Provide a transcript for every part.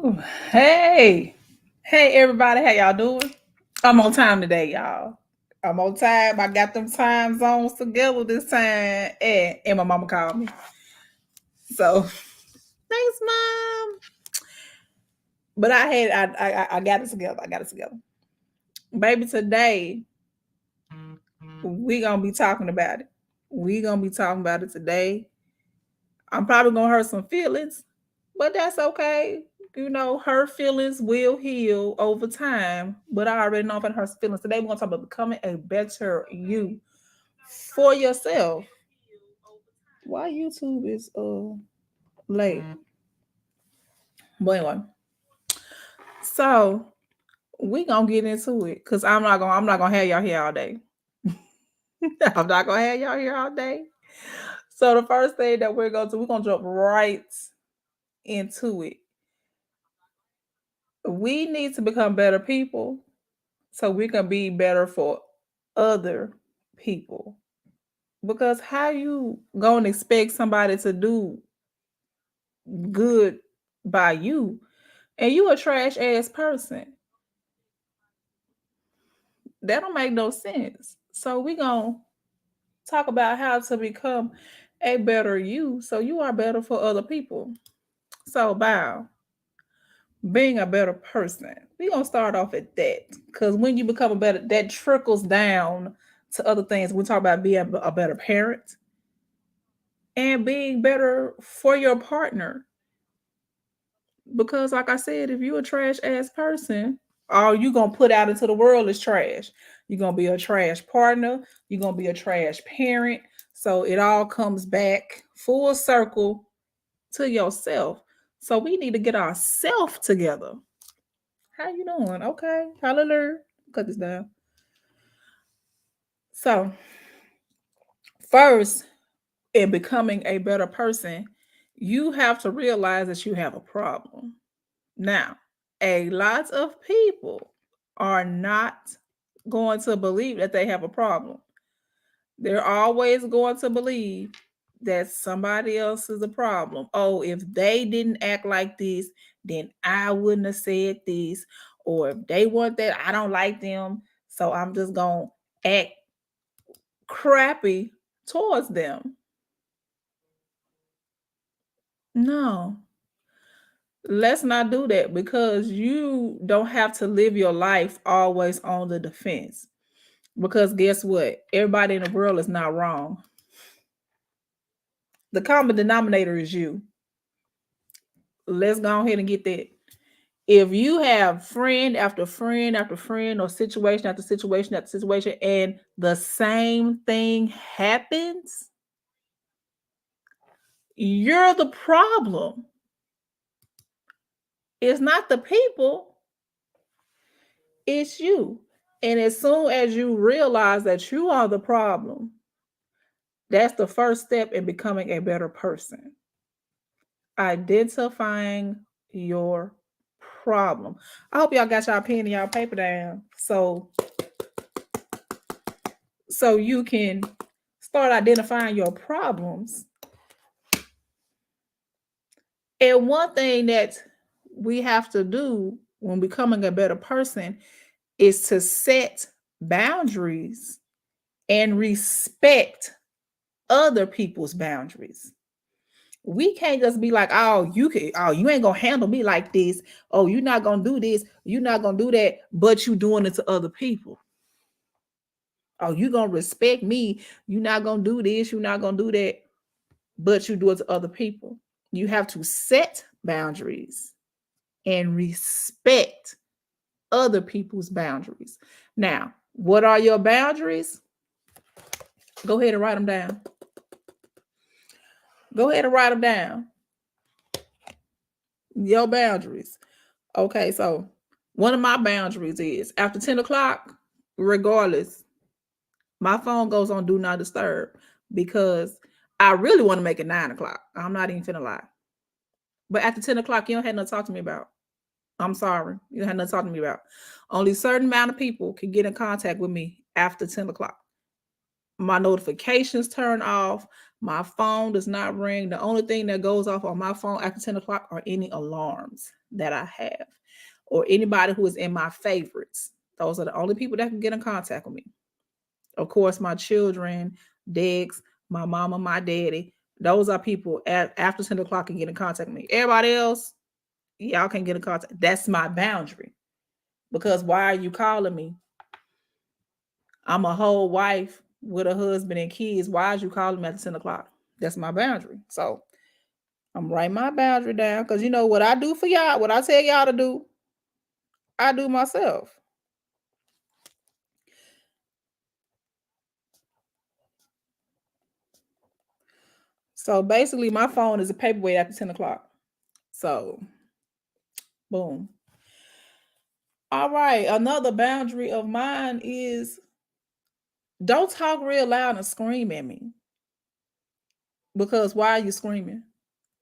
Hey, hey, everybody, how y'all doing? I'm on time today, y'all. I'm on time. I got them time zones together this time, and my mama called me. So thanks, mom. But I got it together. I got it together, baby. Today we gonna be talking about it. We gonna be talking about it today. I'm probably gonna hurt some feelings, but that's okay. You know, her feelings will heal over time. But I already know if I hurt feelings today, we're gonna talk about becoming a better you for yourself. Why YouTube is late? But anyway, so we gonna get into it because I'm not gonna have y'all here all day. I'm not gonna have y'all here all day. So the first thing that we're gonna jump right into it. We need to become better people so we can be better for other people. Because how you gonna expect somebody to do good by you and you a trash ass person? That don't make no sense. So we gonna talk about how to become a better you so you are better for other people. So bow, being a better person. We gonna start off at that. Cause when you become a better, that trickles down to other things. We talk about being a better parent and being better for your partner. Because, like I said, if you're a trash ass person, all you gonna put out into the world is trash. You're gonna be a trash partner. You're gonna be a trash parent. So it all comes back full circle to yourself. So we need to get ourselves together. How you doing? Okay, hallelujah. Cut this down. So first, in becoming a better person, you have to realize that you have a problem. Now, a lot of people are not going to believe that they have a problem. They're always going to believe that somebody else is a problem. Oh, if they didn't act like this, then I wouldn't have said this. Or if they want that, I don't like them. So I'm just going to act crappy towards them. No, let's not do that because you don't have to live your life always on the defense. Because guess what? Everybody in the world is not wrong. The common denominator is you. Let's go ahead and get that. If you have friend after friend after friend or situation after situation after situation and the same thing happens, you're the problem. It's not the people, it's you. And as soon as you realize that you are the problem, that's the first step in becoming a better person. Identifying your problem. I hope y'all got y'all pen and y'all paper down so you can start identifying your problems. And one thing that we have to do when becoming a better person is to set boundaries and respect other people's boundaries. We can't just be like, oh, you ain't gonna handle me like this. Oh, you're not gonna do this, you're not gonna do that, but you doing it to other people. Oh, you gonna respect me, you're not gonna do this, you're not gonna do that, but you do it to other people. You have to set boundaries and respect other people's boundaries. Now, what are your boundaries? Go ahead and write them down. Go ahead and write them down. Your boundaries. Okay, so one of my boundaries is after 10 o'clock, regardless, my phone goes on do not disturb because I really want to make it 9 o'clock. I'm not even finna lie. But after 10 o'clock, you don't have nothing to talk to me about. I'm sorry. You don't have nothing to talk to me about. Only certain amount of people can get in contact with me after 10 o'clock. My notifications turn off. My phone does not ring. The only thing that goes off on my phone after 10 o'clock are any alarms that I have or anybody who is in my favorites. Those are the only people that can get in contact with me. Of course, my children, Dex, my mama, my daddy. Those are people after 10 o'clock can get in contact with me. Everybody else, y'all can get in contact. That's my boundary. Because why are you calling me? I'm a whole wife with a husband and kids. Why are you calling me at 10 o'clock? That's my boundary. So I'm writing my boundary down because you know what I do for y'all, what I tell y'all to do, I do myself. So basically, my phone is a paperweight after 10 o'clock. So, boom. All right. Another boundary of mine is don't talk real loud and scream at me. Because why are you screaming?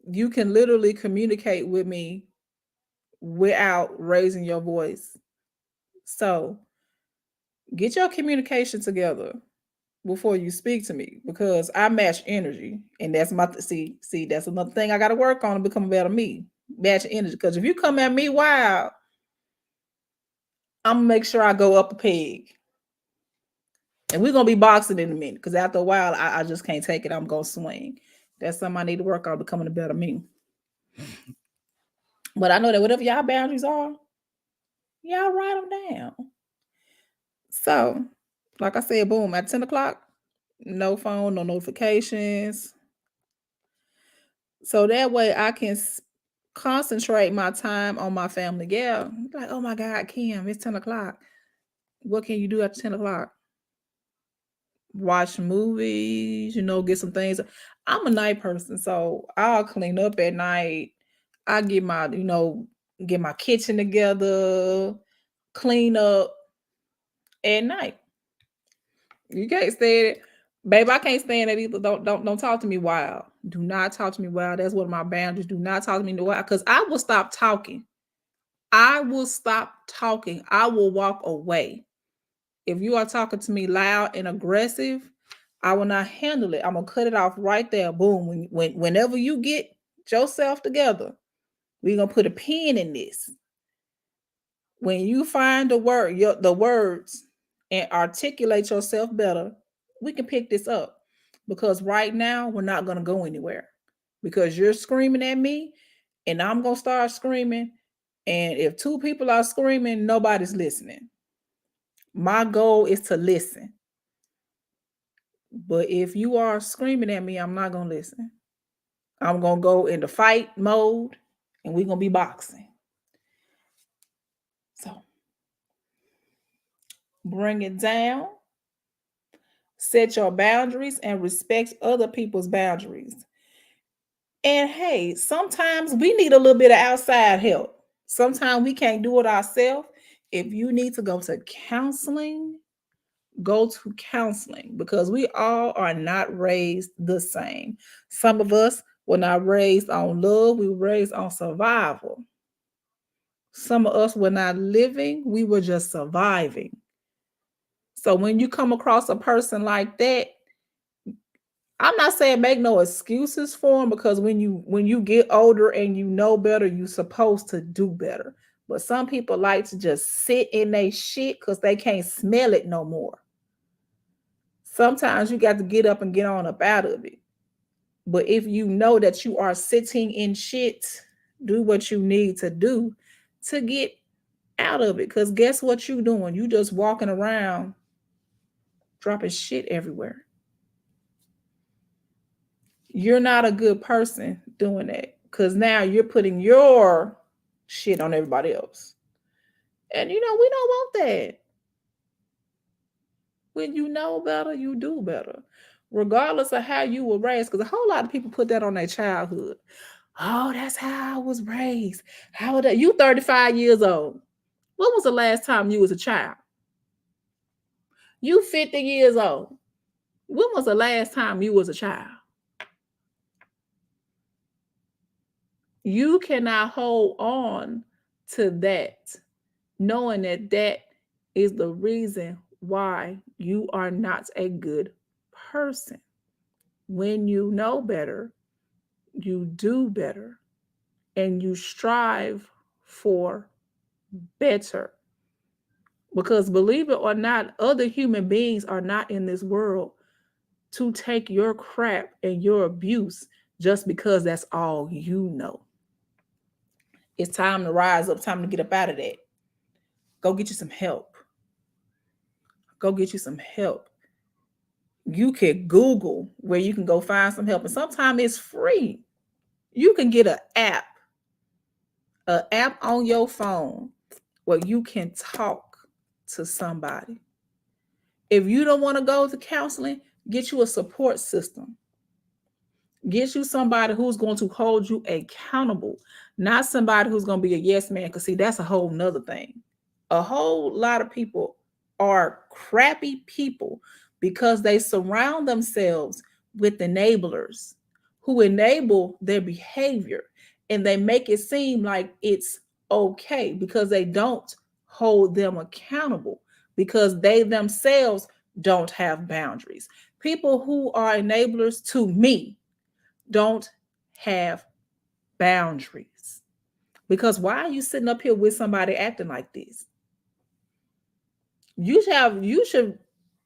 You can literally communicate with me without raising your voice. So, get your communication together before you speak to me because I match energy, and that's my see that's another thing I got to work on to become a better me. Match energy because if you come at me wild, I'm gonna make sure I go up a peg, and we're gonna be boxing in a minute because after a while I just can't take it. I'm gonna swing. That's something I need to work on becoming a better me. But I know that whatever y'all boundaries are, y'all write them down. So, like I said, boom, at 10 o'clock, no phone, no notifications. So that way I can concentrate my time on my family. Yeah. Like, oh my God, Kim, it's 10 o'clock. What can you do after 10 o'clock? Watch movies, get some things. I'm a night person, so I'll clean up at night. I get my kitchen together, clean up at night. You can't stand it. Babe, I can't stand it either. Don't talk to me wild. Do not talk to me wild. That's one of my boundaries. Do not talk to me wild. Because I will stop talking. I will stop talking. I will walk away. If you are talking to me loud and aggressive, I will not handle it. I'm gonna cut it off right there. Boom. Whenever you get yourself together, we're gonna put a pin in this. When you find the words and articulate yourself better, we can pick this up. Because right now we're not gonna go anywhere. Because you're screaming at me, and I'm gonna start screaming. And if two people are screaming, nobody's listening. My goal is to listen. But if you are screaming at me, I'm not going to listen. I'm going to go into fight mode and we're going to be boxing. So bring it down, set your boundaries, and respect other people's boundaries. And hey, sometimes we need a little bit of outside help. Sometimes we can't do it ourselves. If you need to go to counseling, go to counseling because we all are not raised the same. Some of us were not raised on love, we were raised on survival. Some of us were not living, we were just surviving. So when you come across a person like that, I'm not saying make no excuses for them because when you get older and you know better, you're supposed to do better. But some people like to just sit in their shit because they can't smell it no more. Sometimes you got to get up and get on up out of it. But if you know that you are sitting in shit, do what you need to do to get out of it. Because guess what you doing? You just walking around dropping shit everywhere. You're not a good person doing that. Because now you're putting your shit on everybody else. And we don't want that. When you know better, you do better. Regardless of how you were raised. Because a whole lot of people put that on their childhood. Oh, that's how I was raised. How old are you? 35 years old. When was the last time you was a child? You 50 years old. When was the last time you was a child? You cannot hold on to that, knowing that that is the reason why you are not a good person. When you know better, you do better, and you strive for better. Because believe it or not, other human beings are not in this world to take your crap and your abuse just because that's all you know. It's time to rise up, time to get up out of that. Go get you some help. Go get you some help. You can Google where you can go find some help, and sometimes it's free. You can get an app on your phone where you can talk to somebody. If you don't want to go to counseling, get you a support system. Get you somebody who's going to hold you accountable, not somebody who's going to be a yes man. Because, see, that's a whole nother thing. A whole lot of people are crappy people because they surround themselves with enablers who enable their behavior, and they make it seem like it's okay because they don't hold them accountable, because they themselves don't have boundaries. People who are enablers, to me, don't have boundaries. Because why are you sitting up here with somebody acting like this? You should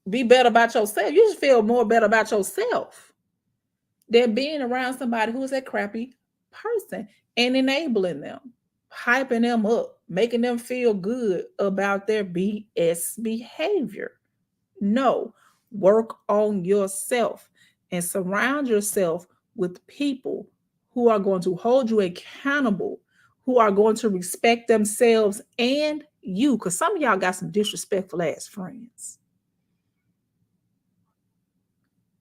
be better about yourself. You should feel more better about yourself than being around somebody who is a crappy person and enabling them, hyping them up, making them feel good about their BS behavior. No, work on yourself and surround yourself with people who are going to hold you accountable, who are going to respect themselves and you. Because some of y'all got some disrespectful ass friends.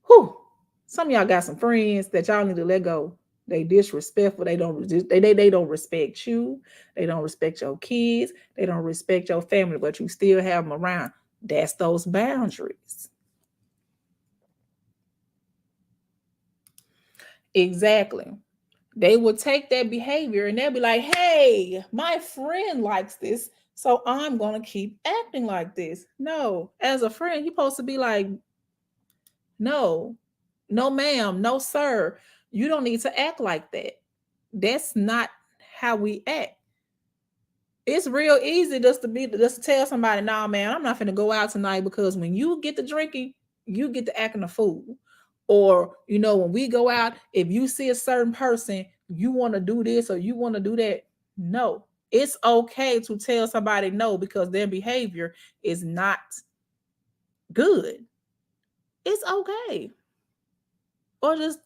Whew. Some of y'all got some friends that y'all need to let go. They disrespectful. They don't respect you. They don't respect your kids. They don't respect your family, but you still have them around. That's those boundaries. Exactly. They will take that behavior and they'll be like, hey, my friend likes this, so I'm going to keep acting like this. No, as a friend, you're supposed to be like, no, no, ma'am, no, sir. You don't need to act like that. That's not how we act. It's real easy just to tell somebody, nah, man, I'm not finna go out tonight, because when you get to drinking, you get to acting a fool. Or, when we go out, if you see a certain person, you want to do this or you want to do that. No, it's okay to tell somebody no because their behavior is not good. It's okay. Or just,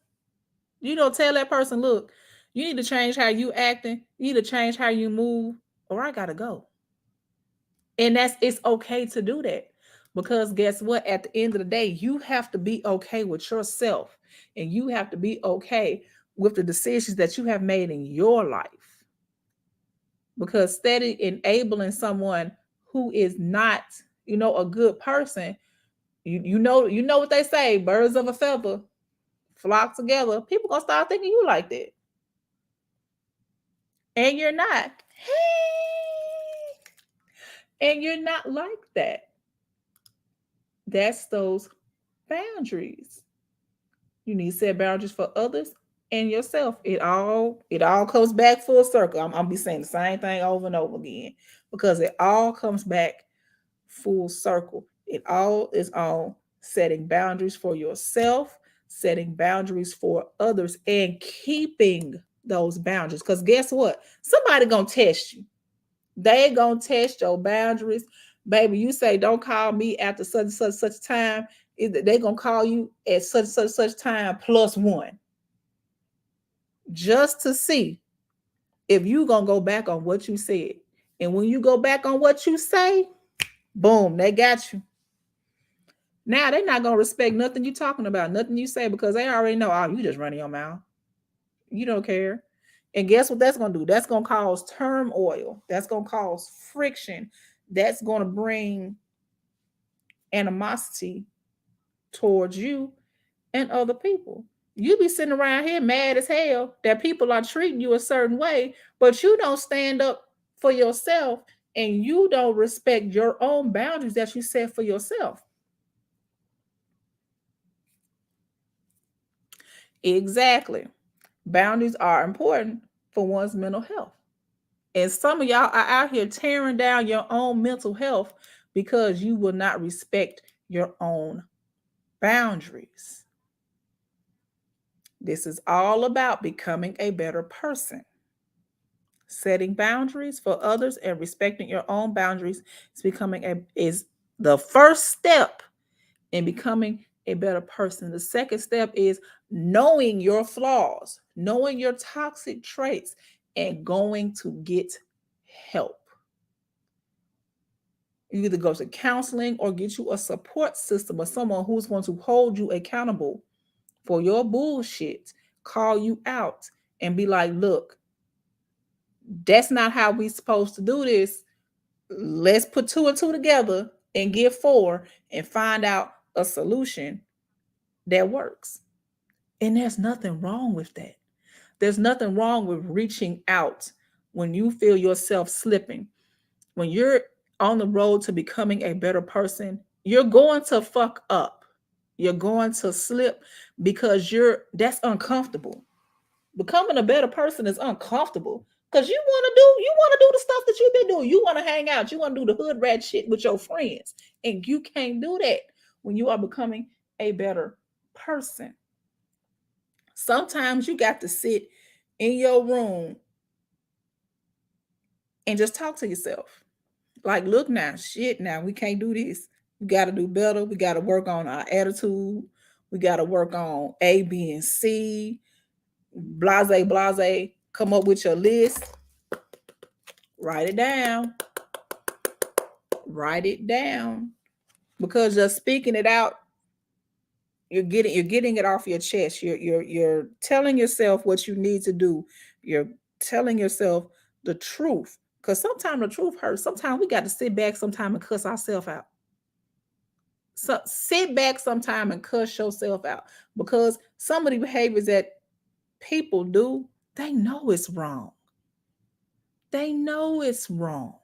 tell that person, look, you need to change how you acting. You need to change how you move, or I gotta go. And it's okay to do that, because guess what? At the end of the day, you have to be okay with yourself, and you have to be okay with the decisions that you have made in your life. Because steady enabling someone who is not, a good person, you know what they say, birds of a feather flock together. People gonna start thinking you like that. And you're not. Hey, and you're not like that. That's those boundaries. You need to set boundaries for others and yourself. It all comes back full circle. I'm be saying the same thing over and over again, because it all comes back full circle. It all is on setting boundaries for yourself, setting boundaries for others, and keeping those boundaries. Because guess what? Somebody gonna test you. They gonna test your boundaries. Baby, you say don't call me after such and such time. They gonna call you at such time +1, just to see if you gonna go back on what you said. And when you go back on what you say, boom, they got you. Now they're not gonna respect nothing you talking about, nothing you say, because they already know, oh, you just running your mouth. You don't care. And guess what that's gonna do? That's gonna cause turmoil. That's gonna cause friction. That's gonna bring animosity towards you and other people. You be sitting around here mad as hell that people are treating you a certain way, but you don't stand up for yourself, and you don't respect your own boundaries that you set for yourself. Exactly. Boundaries are important for one's mental health. And some of y'all are out here tearing down your own mental health because you will not respect your own boundaries. This is all about becoming a better person. Setting boundaries for others and respecting your own boundaries is the first step in becoming a better person. The second step is knowing your flaws, knowing your toxic traits, and going to get help. You either go to counseling or get you a support system or someone who's going to hold you accountable for your bullshit, call you out, and be like, look, that's not how we supposed to do this. Let's put two and two together and get four and find out a solution that works. And there's nothing wrong with that. There's nothing wrong with reaching out when you feel yourself slipping. When you're on the road to becoming a better person, you're going to fuck up. You're going to slip because that's uncomfortable. Becoming a better person is uncomfortable because you want to do the stuff that you've been doing. You want to hang out. You want to do the hood rat shit with your friends. And you can't do that when you are becoming a better person. Sometimes you got to sit in your room and just talk to yourself. Like, look now, shit, now we can't do this. We got to do better. We got to work on our attitude. We got to work on A, B, and C. Blase, blase. Come up with your list. Write it down. Write it down. Because just speaking it out, you're getting it off your chest. You're telling yourself what you need to do. You're telling yourself the truth. Because sometimes the truth hurts. Sometimes we got to sit back sometime and cuss ourselves out. So sit back sometime and cuss yourself out. Because some of the behaviors that people do, they know it's wrong. They know it's wrong.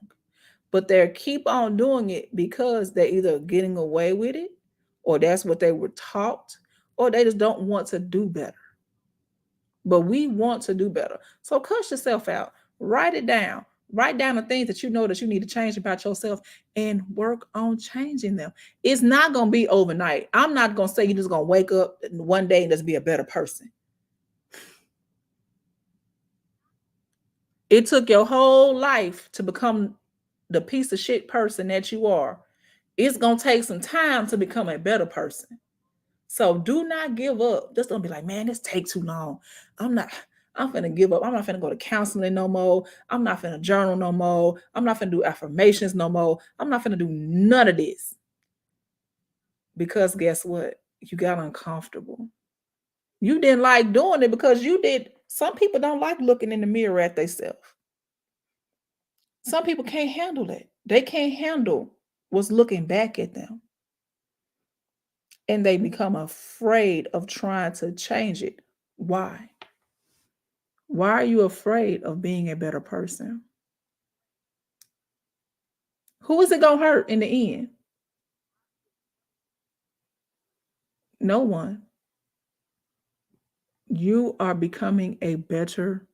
But they keep on doing it because they're either getting away with it, or that's what they were taught, or they just don't want to do better. But we want to do better. So cuss yourself out. Write it down. Write down the things that you know that you need to change about yourself and work on changing them. It's not going to be overnight. I'm not going to say you're just going to wake up one day and just be a better person. It took your whole life to become the piece of shit person that you are. It's going to take some time to become a better person. So do not give up. Just don't be like, man, this take too long. I'm finna give up. I'm not finna go to counseling no more. I'm not finna journal no more. I'm not finna do affirmations no more. I'm not finna do none of this. Because guess what? You got uncomfortable. You didn't like doing it because you did. Some people don't like looking in the mirror at themselves. Some people can't handle it. They can't handle what's looking back at them. And they become afraid of trying to change it. Why? Why are you afraid of being a better person? Who is it going to hurt in the end? No one. You are becoming a better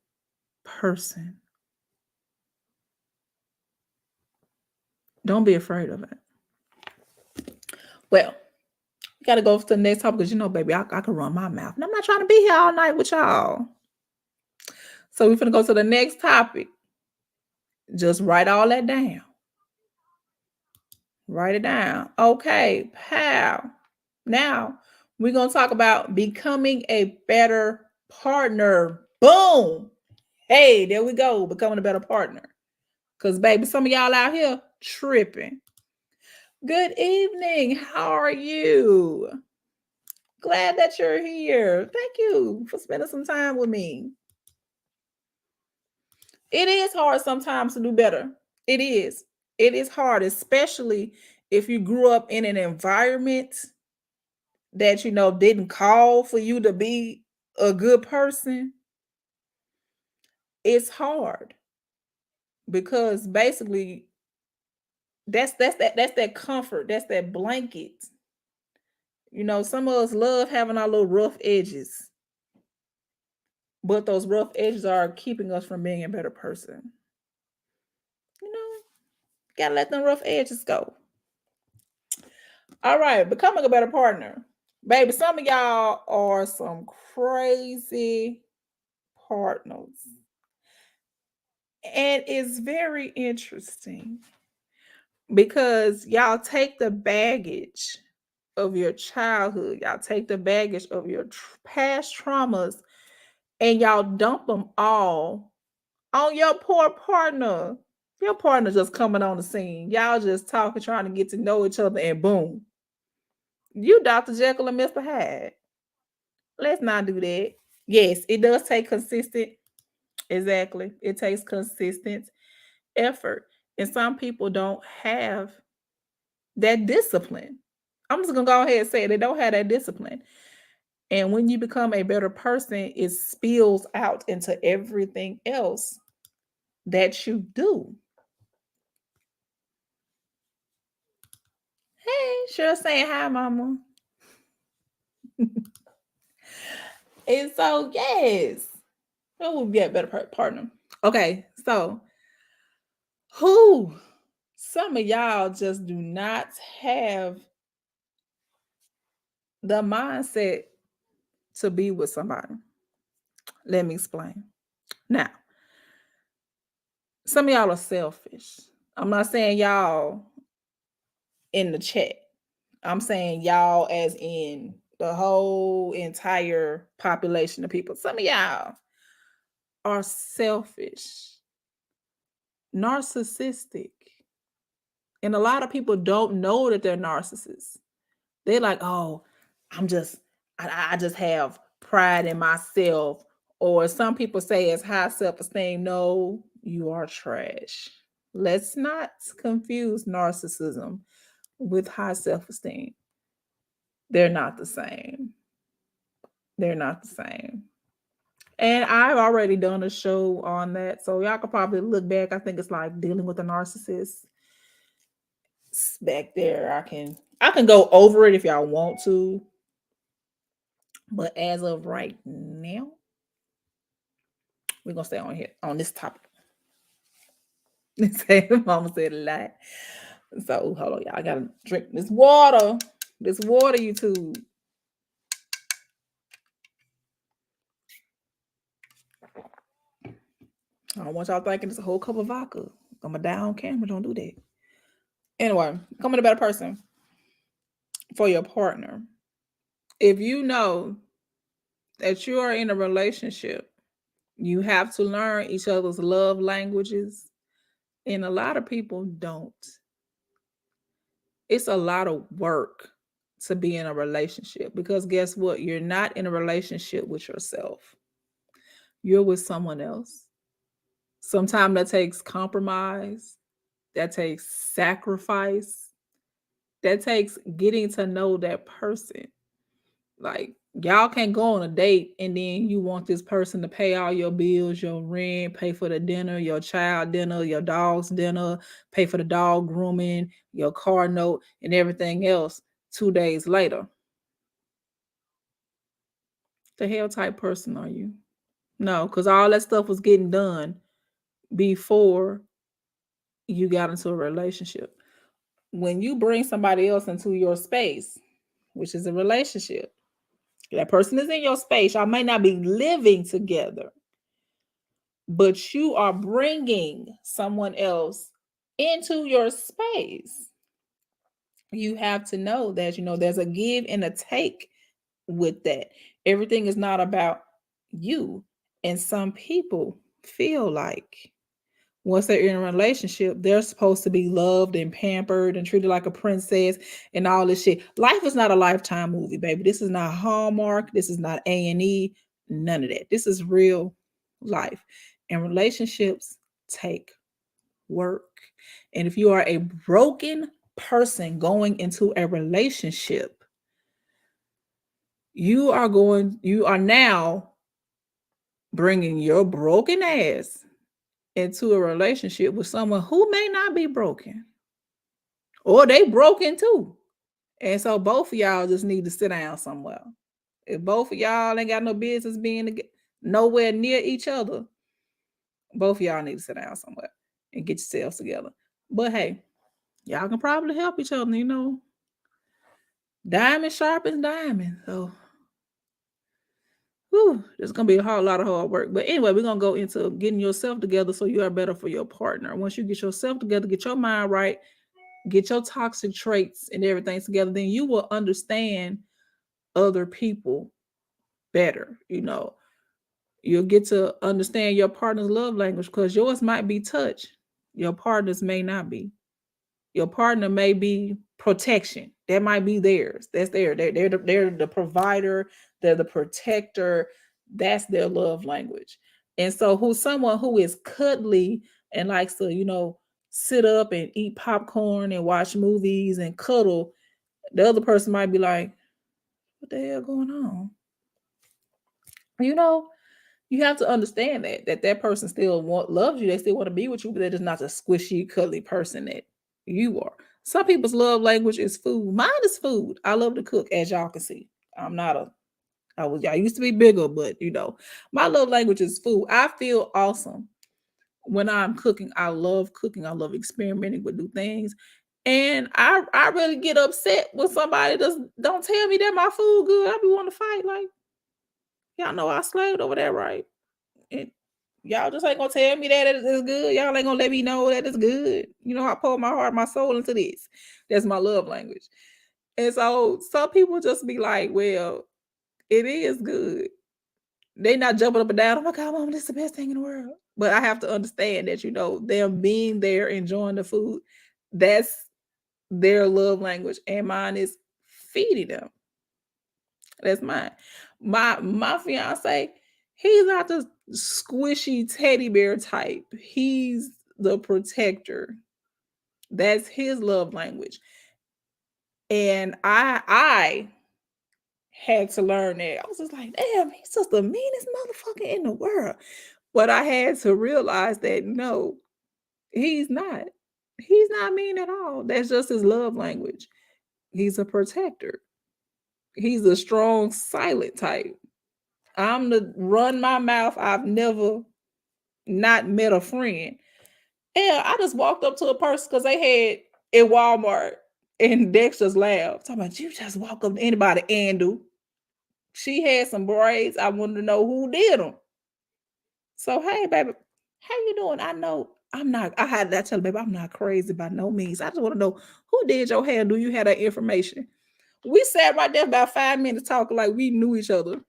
person. Don't be afraid of it. Well, we got to go to the next topic because, baby, I can run my mouth. And I'm not trying to be here all night with y'all. So we're going to go to the next topic. Just write all that down. Write it down. Okay, pal. Now, we're going to talk about becoming a better partner. Boom. Hey, there we go. Becoming a better partner. Because, baby, some of y'all out here tripping. Good evening. How are you? Glad that you're here. Thank you for spending some time with me. It is hard sometimes to do better. It is. It is hard, especially if you grew up in an environment that, didn't call for you to be a good person. It's hard because basically that's that comfort, that's that blanket. Some of us love having our little rough edges. but those rough edges are keeping us from being a better person. You know, gotta let them rough edges go. All right, becoming a better partner. Baby, some of y'all are some crazy partners. And it's very interesting because y'all take the baggage of your childhood, y'all take the baggage of your past traumas, and y'all dump them all on your poor partner. Your partner just coming on the scene. Y'all just talking, trying to get to know each other, and boom, you Dr. Jekyll and Mr. Hyde. Let's not do that. Yes, it does take consistent, exactly. It takes consistent effort. And some people don't have that discipline. I'm just gonna go ahead and say they don't have that discipline. And when you become a better person, it spills out into everything else that you do. Hey, sure saying hi, mama. And so, yes, who would be a better partner? Okay, so who? Some of y'all just do not have the mindset to be with somebody. Let me explain. Now, some of y'all are selfish. I'm not saying y'all in the chat. I'm saying y'all as in the whole entire population of people. Some of y'all are selfish, narcissistic. And a lot of people don't know that they're narcissists. They're like, oh, I just have pride in myself. Or some people say it's high self-esteem. No, you are trash. Let's not confuse narcissism with high self-esteem. They're not the same. They're not the same. And I've already done a show on that. So y'all could probably look back. I think it's like dealing with a narcissist. It's back there. I can go over it if y'all want to. But as of right now, we're gonna stay on here on this topic. Mama said a lot. So hold on, y'all. I gotta drink this water. This water, YouTube. I don't want y'all thinking it's a whole cup of vodka. I'm going to die on camera. Don't do that. Anyway, becoming a better person for your partner. If you know that you are in a relationship, you have to learn each other's love languages. And a lot of people don't. It's a lot of work to be in a relationship because guess what? You're not in a relationship with yourself. You're with someone else. Sometimes that takes compromise, that takes sacrifice, that takes getting to know that person. Like, y'all can't go on a date and then you want this person to pay all your bills, your rent, pay for the dinner, your child dinner, your dog's dinner, pay for the dog grooming, your car note, and everything else 2 days later. The hell type person are you? No, because all that stuff was getting done before you got into a relationship. When you bring somebody else into your space, which is a relationship, that person is in your space. Y'all might not be living together, but you are bringing someone else into your space. You have to know that, there's a give and a take with that. Everything is not about you. And some people feel like once they're in a relationship, they're supposed to be loved and pampered and treated like a princess and all this shit. Life is not a Lifetime movie, baby. This is not Hallmark. This is not A&E. None of that. This is real life. And relationships take work. And if you are a broken person going into a relationship, you are now bringing your broken ass into a relationship with someone who may not be broken or they broken too. And so both of y'all just need to sit down somewhere. If both of y'all ain't got no business being together, nowhere near each other, both of y'all need to sit down somewhere and get yourselves together. But hey, y'all can probably help each other, you know. Diamond sharpens diamond. So there's gonna be a whole lot of hard work. But anyway, we're gonna go into getting yourself together so you are better for your partner. Once you get yourself together, get your mind right, get your toxic traits and everything together, then you will understand other people better. You know, you'll get to understand your partner's love language because yours might be touch, your partner's may not be. Your partner may be protection. That might be theirs. That's theirs. They're the provider. They're the protector. That's their love language. And so, who's someone who is cuddly and likes to, you know, sit up and eat popcorn and watch movies and cuddle, the other person might be like, "What the hell going on?" You know, you have to understand that person still loves you. They still want to be with you, but they're just not a squishy, cuddly person that you are. Some people's love language is food. Mine is food. I love to cook, as y'all can see. I'm not a I used to be bigger, but you know, my love language is food. I feel awesome when I'm cooking. I love cooking. I love experimenting with new things. And I really get upset when somebody don't tell me that my food good. I be wanting to fight. Like, y'all know I slaved over that, right? And y'all just ain't gonna tell me that it's good. Y'all ain't gonna let me know that it's good. You know, I pour my heart, my soul into this. That's my love language. And so some people just be like, well, it is good. They not jumping up and down. Oh my God, mom, this is the best thing in the world. But I have to understand that, you know, them being there, enjoying the food, that's their love language. And mine is feeding them. That's mine. My fiance, he's not the squishy teddy bear type. He's the protector. That's his love language. And I had to learn that. I was just like, damn, he's just the meanest motherfucker in the world. But I had to realize that no, he's not. He's not mean at all. That's just his love language. He's a protector. He's a strong, silent type. I'm the run my mouth. I've never not met a friend. Yeah, I just walked up to a person because they had in Walmart and Dexter's laughed. Talking about you just walk up to anybody and do. She had some braids. I wanted to know who did them. So hey, baby, how you doing? I know I'm not. I had that tell her, baby, I'm not crazy by no means. I just want to know who did your hair. Do you have that information? We sat right there about 5 minutes talking like we knew each other.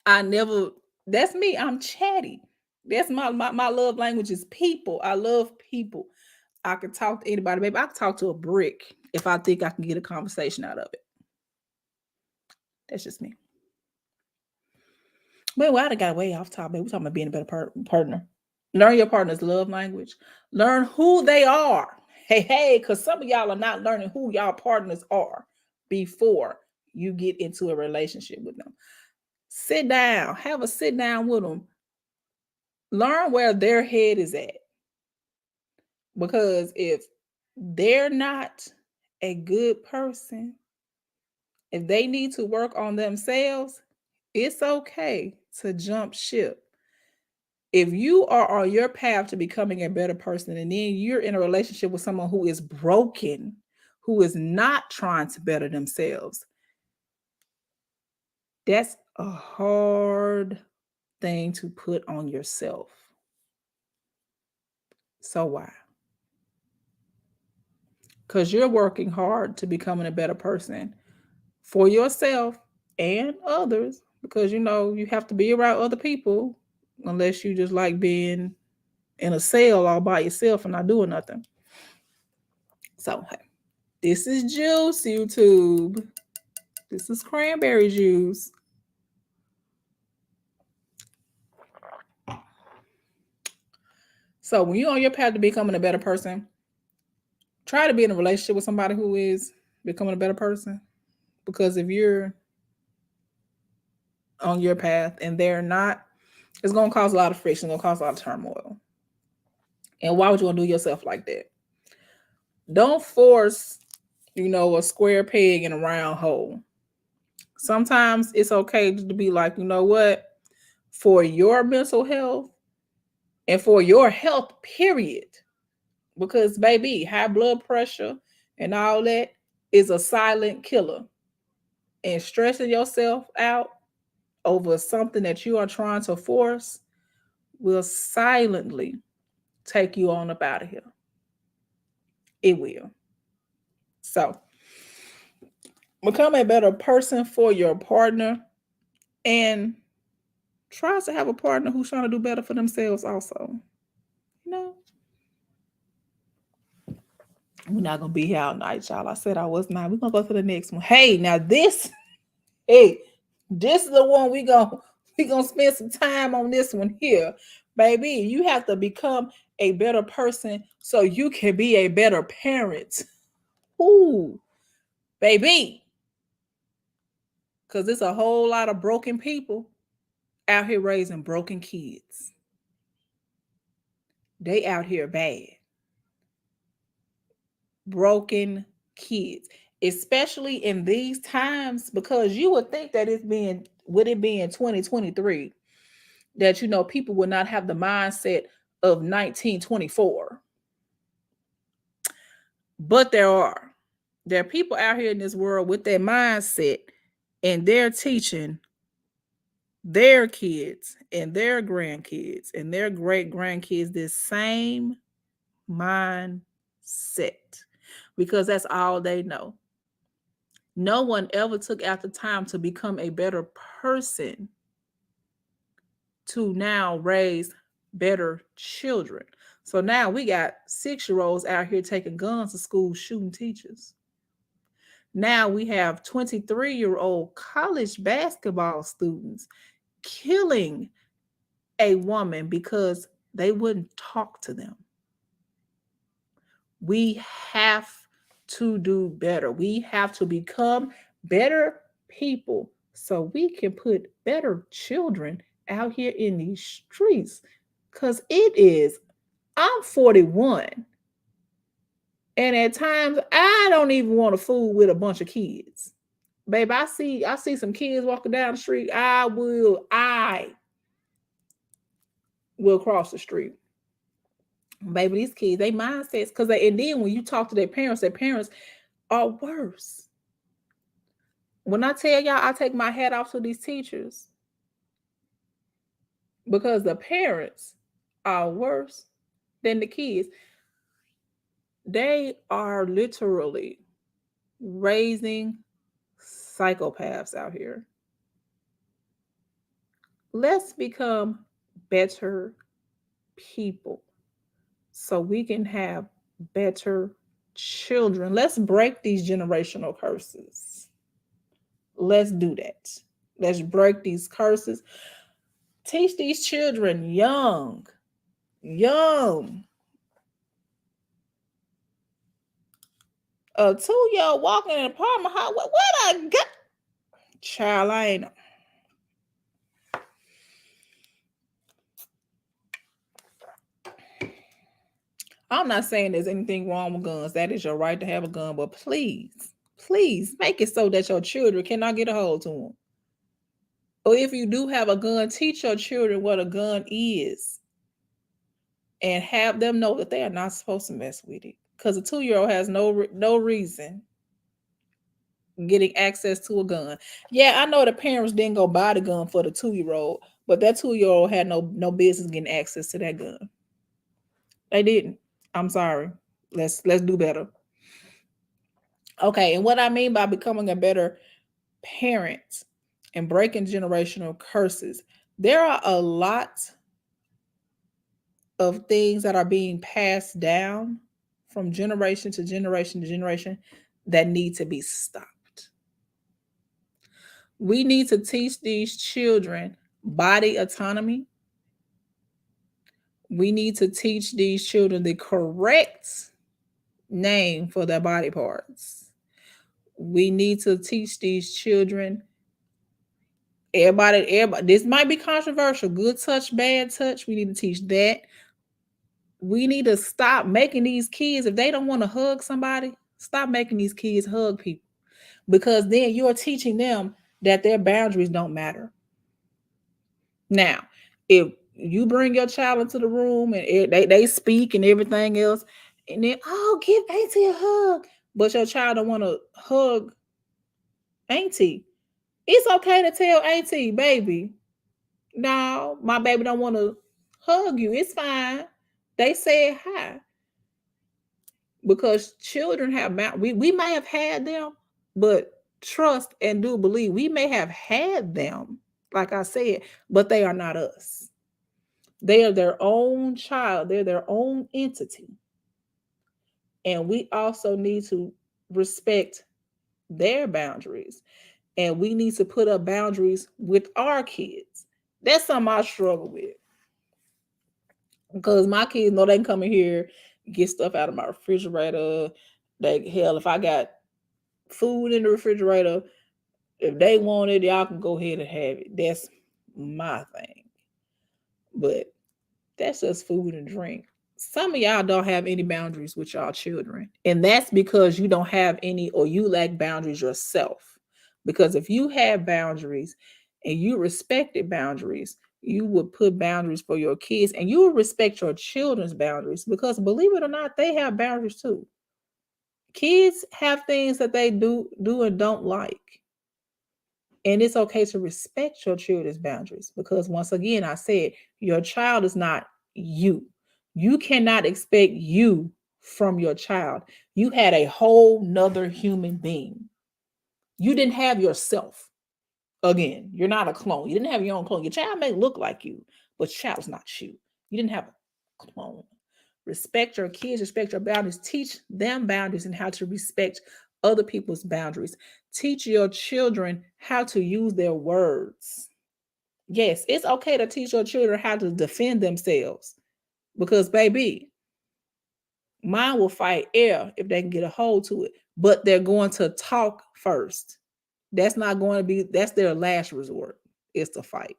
I never, that's me. I'm chatty. That's my love language is people. I love people. I can talk to anybody, baby. I can talk to a brick if I think I can get a conversation out of it. That's just me. But I got way off topic. We're talking about being a better partner. Learn your partner's love language. Learn who they are. Hey, because some of y'all are not learning who y'all partners are before you get into a relationship with them. Sit down, have a sit down with them. Learn where their head is at. Because if they're not a good person, if they need to work on themselves, it's okay to jump ship. If you are on your path to becoming a better person and then you're in a relationship with someone who is broken, who is not trying to better themselves, that's a hard thing to put on yourself. So why? Because you're working hard to becoming a better person for yourself and others, because you know you have to be around other people unless you just like being in a cell all by yourself and not doing nothing. So hey, this is juice, YouTube. This is cranberry juice. So when you're on your path to becoming a better person, try to be in a relationship with somebody who is becoming a better person. Because if you're on your path and they're not, it's going to cause a lot of friction. It's going to cause a lot of turmoil. And why would you want to do yourself like that? Don't force, a square peg in a round hole. Sometimes it's okay to be like, you know what? For your mental health and for your health, period. Because, baby, high blood pressure and all that is a silent killer. And stressing yourself out over something that you are trying to force will silently take you on up out of here. It will. So, become a better person for your partner and try to have a partner who's trying to do better for themselves also. You know, we're not gonna be here all night, y'all. I said I was not. We're gonna go to the next one. Hey, now hey, this is the one we gonna spend some time on this one here. Baby, you have to become a better person so you can be a better parent. Ooh, baby. Cause there's a whole lot of broken people out here raising broken kids. They out here bad. Broken kids, especially in these times, because you would think that would it be in 2023 that people would not have the mindset of 1924. But there are people out here in this world with that mindset, and they're teaching their kids and their grandkids and their great grandkids this same mindset, because that's all they know. No one ever took out the time to become a better person to now raise better children. So now we got 6-year-olds out here taking guns to school, shooting teachers. Now we have 23-year-old college basketball students killing a woman because they wouldn't talk to them. We have to do better. We have to become better people so we can put better children out here in these streets. Because I'm 41. And at times I don't even want to fool with a bunch of kids. Babe, I see some kids walking down the street. I will cross the street. Baby, these kids, they mindsets, and then when you talk to their parents are worse. When I tell y'all, I take my hat off to these teachers, because the parents are worse than the kids. They are literally raising psychopaths out here. Let's become better people so we can have better children. Let's break these generational curses. Let's do that. Let's break these curses. Teach these children young. A 2-year-old walking in an apartment house. What I got? Child, I ain't. I'm not saying there's anything wrong with guns. That is your right to have a gun. But please make it so that your children cannot get a hold to them. Or if you do have a gun, teach your children what a gun is. And have them know that they are not supposed to mess with it. Because a 2-year-old has no reason getting access to a gun. Yeah, I know the parents didn't go buy the gun for the 2-year-old, but that 2-year-old had no business getting access to that gun. They didn't. I'm sorry. Let's do better. Okay, and what I mean by becoming a better parent and breaking generational curses, there are a lot of things that are being passed down from generation to generation to generation that need to be stopped. We need to teach these children body autonomy. We need to teach these children the correct name for their body parts. We need to teach these children, everybody, this might be controversial, good touch, bad touch. We need to teach that. We need to stop making these kids, if they don't want to hug somebody, stop making these kids hug people. Because then you're teaching them that their boundaries don't matter. Now, if you bring your child into the room and they speak and everything else, and then, oh, give Auntie a hug, but your child don't want to hug Auntie, it's okay to tell Auntie, baby, no, my baby don't want to hug you. It's fine. They said hi. Because children have we may have had them, but trust and do believe we may have had them, like I said, but they are not us. They are their own child, they're their own entity. And we also need to respect their boundaries. And we need to put up boundaries with our kids. That's something I struggle with. Because my kids know they can come in here, get stuff out of my refrigerator. Hell, if I got food in the refrigerator, if they want it, y'all can go ahead and have it. That's my thing. But that's just food and drink. Some of y'all don't have any boundaries with y'all children. And that's because you don't have any, or you lack boundaries yourself. Because if you have boundaries and you respected boundaries, you would put boundaries for your kids, and you would respect your children's boundaries, because believe it or not, they have boundaries too. Kids have things that they do and don't like. And it's okay to respect your children's boundaries, because once again, I said, your child is not you. You cannot expect you from your child. You had a whole nother human being. You didn't have yourself. Again, you're not a clone. You didn't have your own clone. Your child may look like you, but your child's not you. You didn't have a clone. Respect your kids, respect your boundaries, teach them boundaries and how to respect other people's boundaries. Teach your children how to use their words. Yes, it's okay to teach your children how to defend themselves, because, baby, mine will fight air if they can get a hold to it, but they're going to talk first. That's not going to be, that's their last resort, is to fight.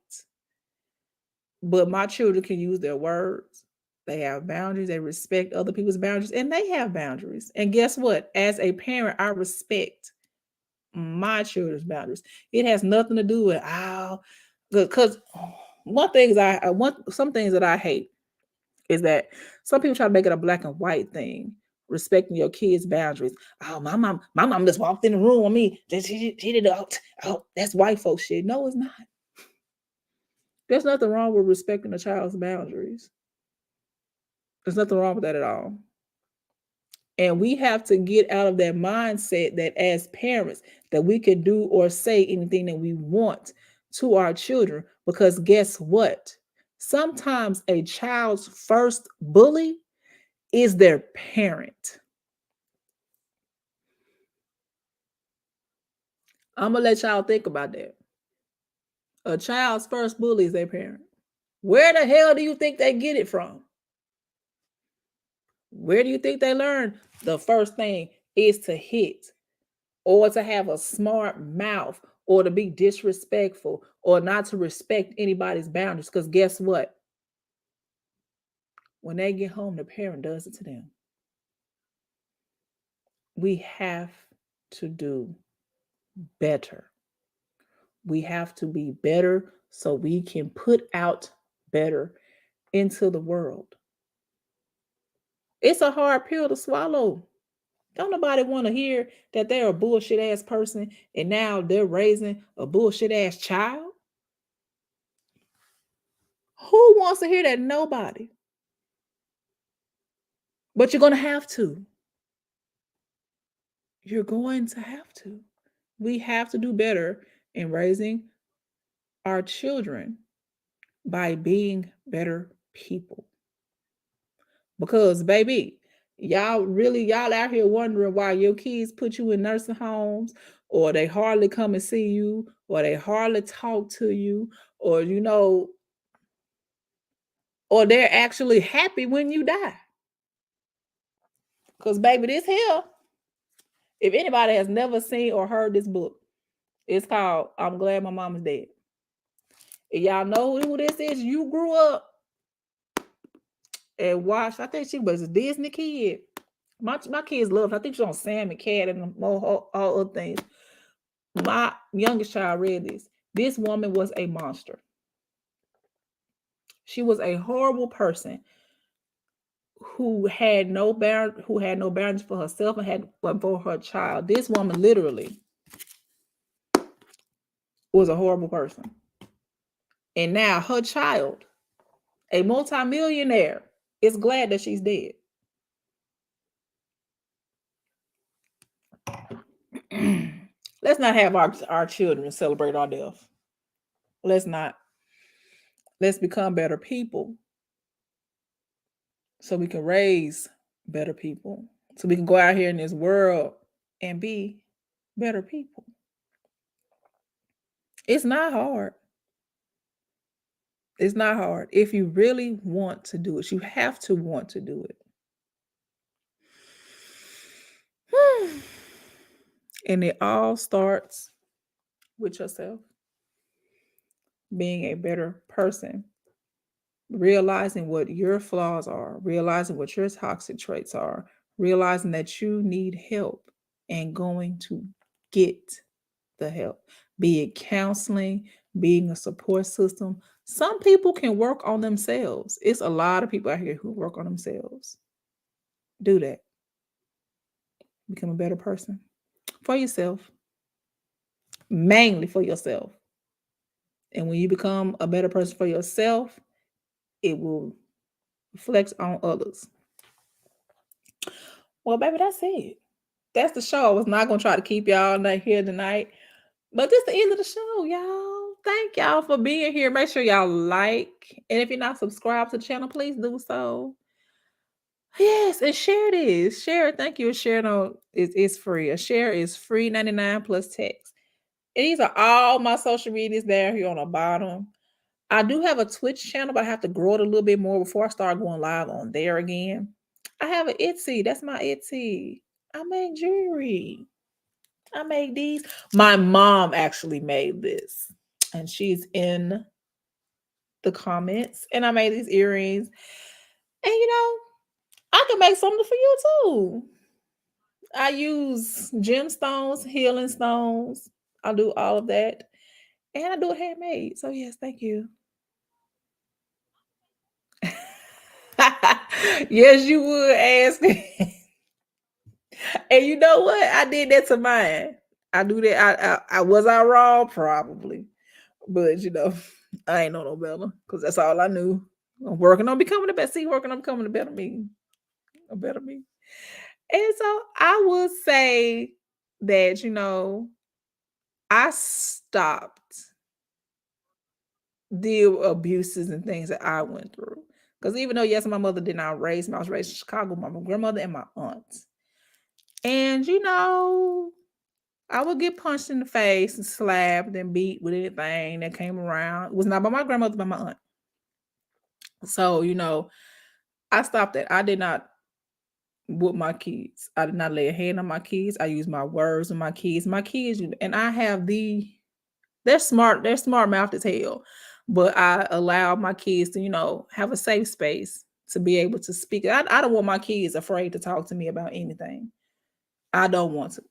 But my children can use their words. They have boundaries. They respect other people's boundaries, and they have boundaries. And guess what? As a parent, I respect my children's boundaries. It has nothing to do with because some things that I hate is that some people try to make it a black and white thing. Respecting your kids' boundaries. Oh, my mom just walked in the room on me. She did it. Oh, that's white folks shit. No, it's not. There's nothing wrong with respecting a child's boundaries. There's nothing wrong with that at all. And we have to get out of that mindset that as parents, that we can do or say anything that we want to our children. Because guess what? Sometimes a child's first bully is their parent. I'm going to let y'all think about that. A child's first bully is their parent. Where the hell do you think they get it from? Where do you think they learn? The first thing is to hit, or to have a smart mouth, or to be disrespectful, or not to respect anybody's boundaries. Because guess what? When they get home, the parent does it to them. We have to do better. We have to be better so we can put out better into the world. It's a hard pill to swallow. Don't nobody want to hear that they're a bullshit ass person and now they're raising a bullshit ass child. Who wants to hear that? Nobody. But you're going to have to. You're going to have to. We have to do better in raising our children by being better people. Because, baby, y'all out here wondering why your kids put you in nursing homes, or they hardly come and see you, or they hardly talk to you, or or they're actually happy when you die. Because, baby, this here, if anybody has never seen or heard this book, it's called I'm Glad My Mama's Dead. And y'all know who this is. You grew up and watched, I think she was a Disney kid. My kids loved her. I think she was on Sam and Cat and all other things. My youngest child read this. This woman was a monster. She was a horrible person who had no boundaries for herself and had for her child. This woman literally was a horrible person. And now her child, a multimillionaire, is glad that she's dead. Let's not have our children celebrate our death. Let's not. Let's become better people so we can raise better people. So we can go out here in this world and be better people. It's not hard. It's not hard. If you really want to do it, you have to want to do it. And it all starts with yourself. Being a better person. Realizing what your flaws are. Realizing what your toxic traits are. Realizing that you need help and going to get the help. Be it counseling, being a support system. Some people can work on themselves. It's a lot of people out here who work on themselves. Do that. Become a better person for yourself. Mainly for yourself. And when you become a better person for yourself, it will reflect on others. Well, baby, that's it. That's the show. I was not going to try to keep y'all here tonight. But this is the end of the show, y'all. Thank y'all for being here. Make sure y'all like. And if you're not subscribed to the channel, please do so. Yes, and share this. Share it. Thank you. Share it's free. A share is free 99 plus text. These are all my social medias there here on the bottom. I do have a Twitch channel, but I have to grow it a little bit more before I start going live on there again. I have an Etsy. That's my Etsy. I make jewelry. I made these. My mom actually made this, and she's in the comments. And I made these earrings. And I can make something for you too. I use gemstones, healing stones. I do all of that. And I do it handmade. So yes, thank you. Yes, you would ask me. And you know what? I did that to mine. I do that. I was I wrong? Probably. But I ain't know no better because that's all I knew. I'm working on becoming the best. See, working on becoming a better me. A better me. And so I would say that, I stopped the abuses and things that I went through. Because even though, yes, my mother did not raise me, I was raised in Chicago, my grandmother and my aunts. And, I would get punched in the face and slapped and beat with anything that came around. It was not by my grandmother, but my aunt. So, I stopped that. I did not whoop my kids. I did not lay a hand on my kids. I use my words with my kids. My kids, and I have they're smart mouthed as hell. But I allow my kids to, have a safe space to be able to speak. I don't want my kids afraid to talk to me about anything. I don't want to.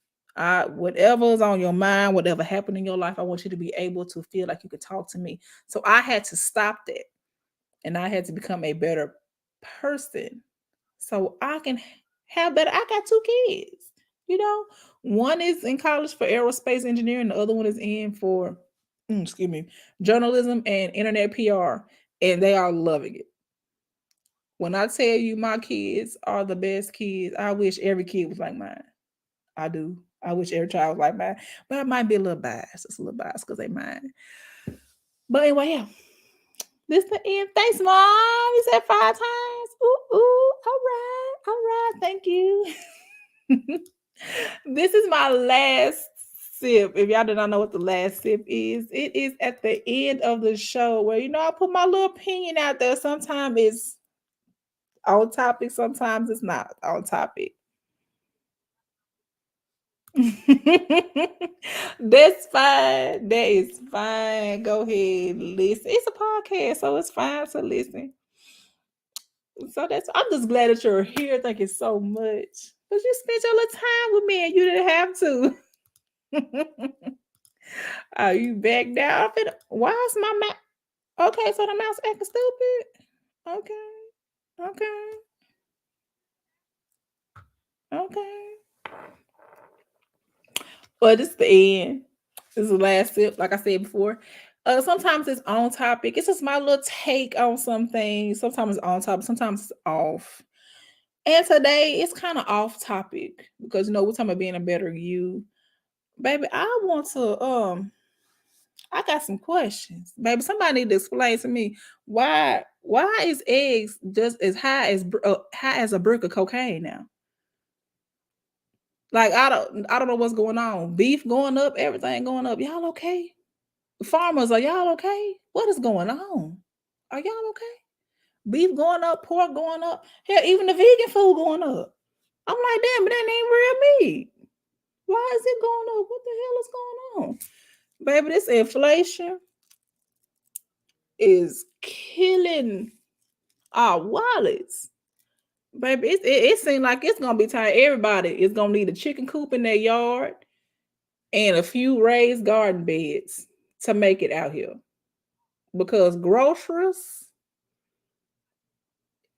Whatever's on your mind, whatever happened in your life, I want you to be able to feel like you could talk to me. So I had to stop that. And I had to become a better person so I can have better. I got 2 kids, one is in college for aerospace engineering. The other one is in for, journalism and internet PR. And they are loving it. When I tell you my kids are the best kids, I wish every kid was like mine. I do. I wish every child was like mine. But I might be a little biased. It's a little biased because they mine. But anyway, yeah. This the end. Thanks, Mom. You said 5 times. Ooh. All right. Thank you. This is my last sip. If y'all do not know what the last sip is, it is at the end of the show where, I put my little opinion out there. Sometimes it's on topic. Sometimes it's not on topic. That's fine. That is fine. Go ahead, listen. It's a podcast, so it's fine to listen. So I'm just glad that you're here. Thank you so much. Because you spent your little time with me and you didn't have to. Are you back now? Why is my mouse? Okay, so the mouse acting stupid. Okay, okay, okay. Well, this is the end. This is the last sip, like I said before. Sometimes it's on topic. It's just my little take on some things. Sometimes it's on topic, sometimes it's off. And today it's kind of off topic because we're talking about being a better you. Baby, I want to I got some questions. Baby, somebody need to explain to me why is eggs just as high as a brick of cocaine now? Like I don't know what's going on. Beef going up, everything going up. Y'all okay? Farmers, are y'all okay? What is going on? Are y'all okay? Beef going up, pork going up. Hell, even the vegan food going up. I'm like, damn, but that ain't real meat. Why is it going up? What the hell is going on? Baby, this inflation is killing our wallets. Baby, it seems like it's gonna be time. Everybody is gonna need a chicken coop in their yard and a few raised garden beds to make it out here. Because groceries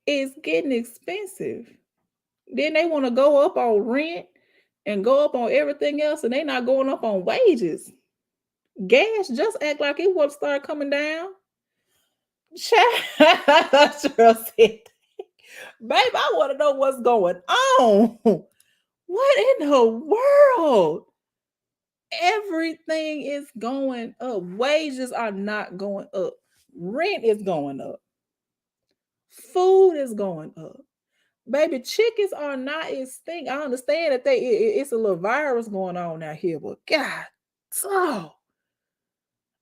is getting expensive. Then they want to go up on rent and go up on everything else, and they not going up on wages. Gas just act like it will start coming down. Child, said, babe, I want to know what's going on. What in the world? Everything is going up. Wages are not going up. Rent is going up. Food is going up. Baby, chickens are not extinct. I understand that it's a little virus going on out here, but God, so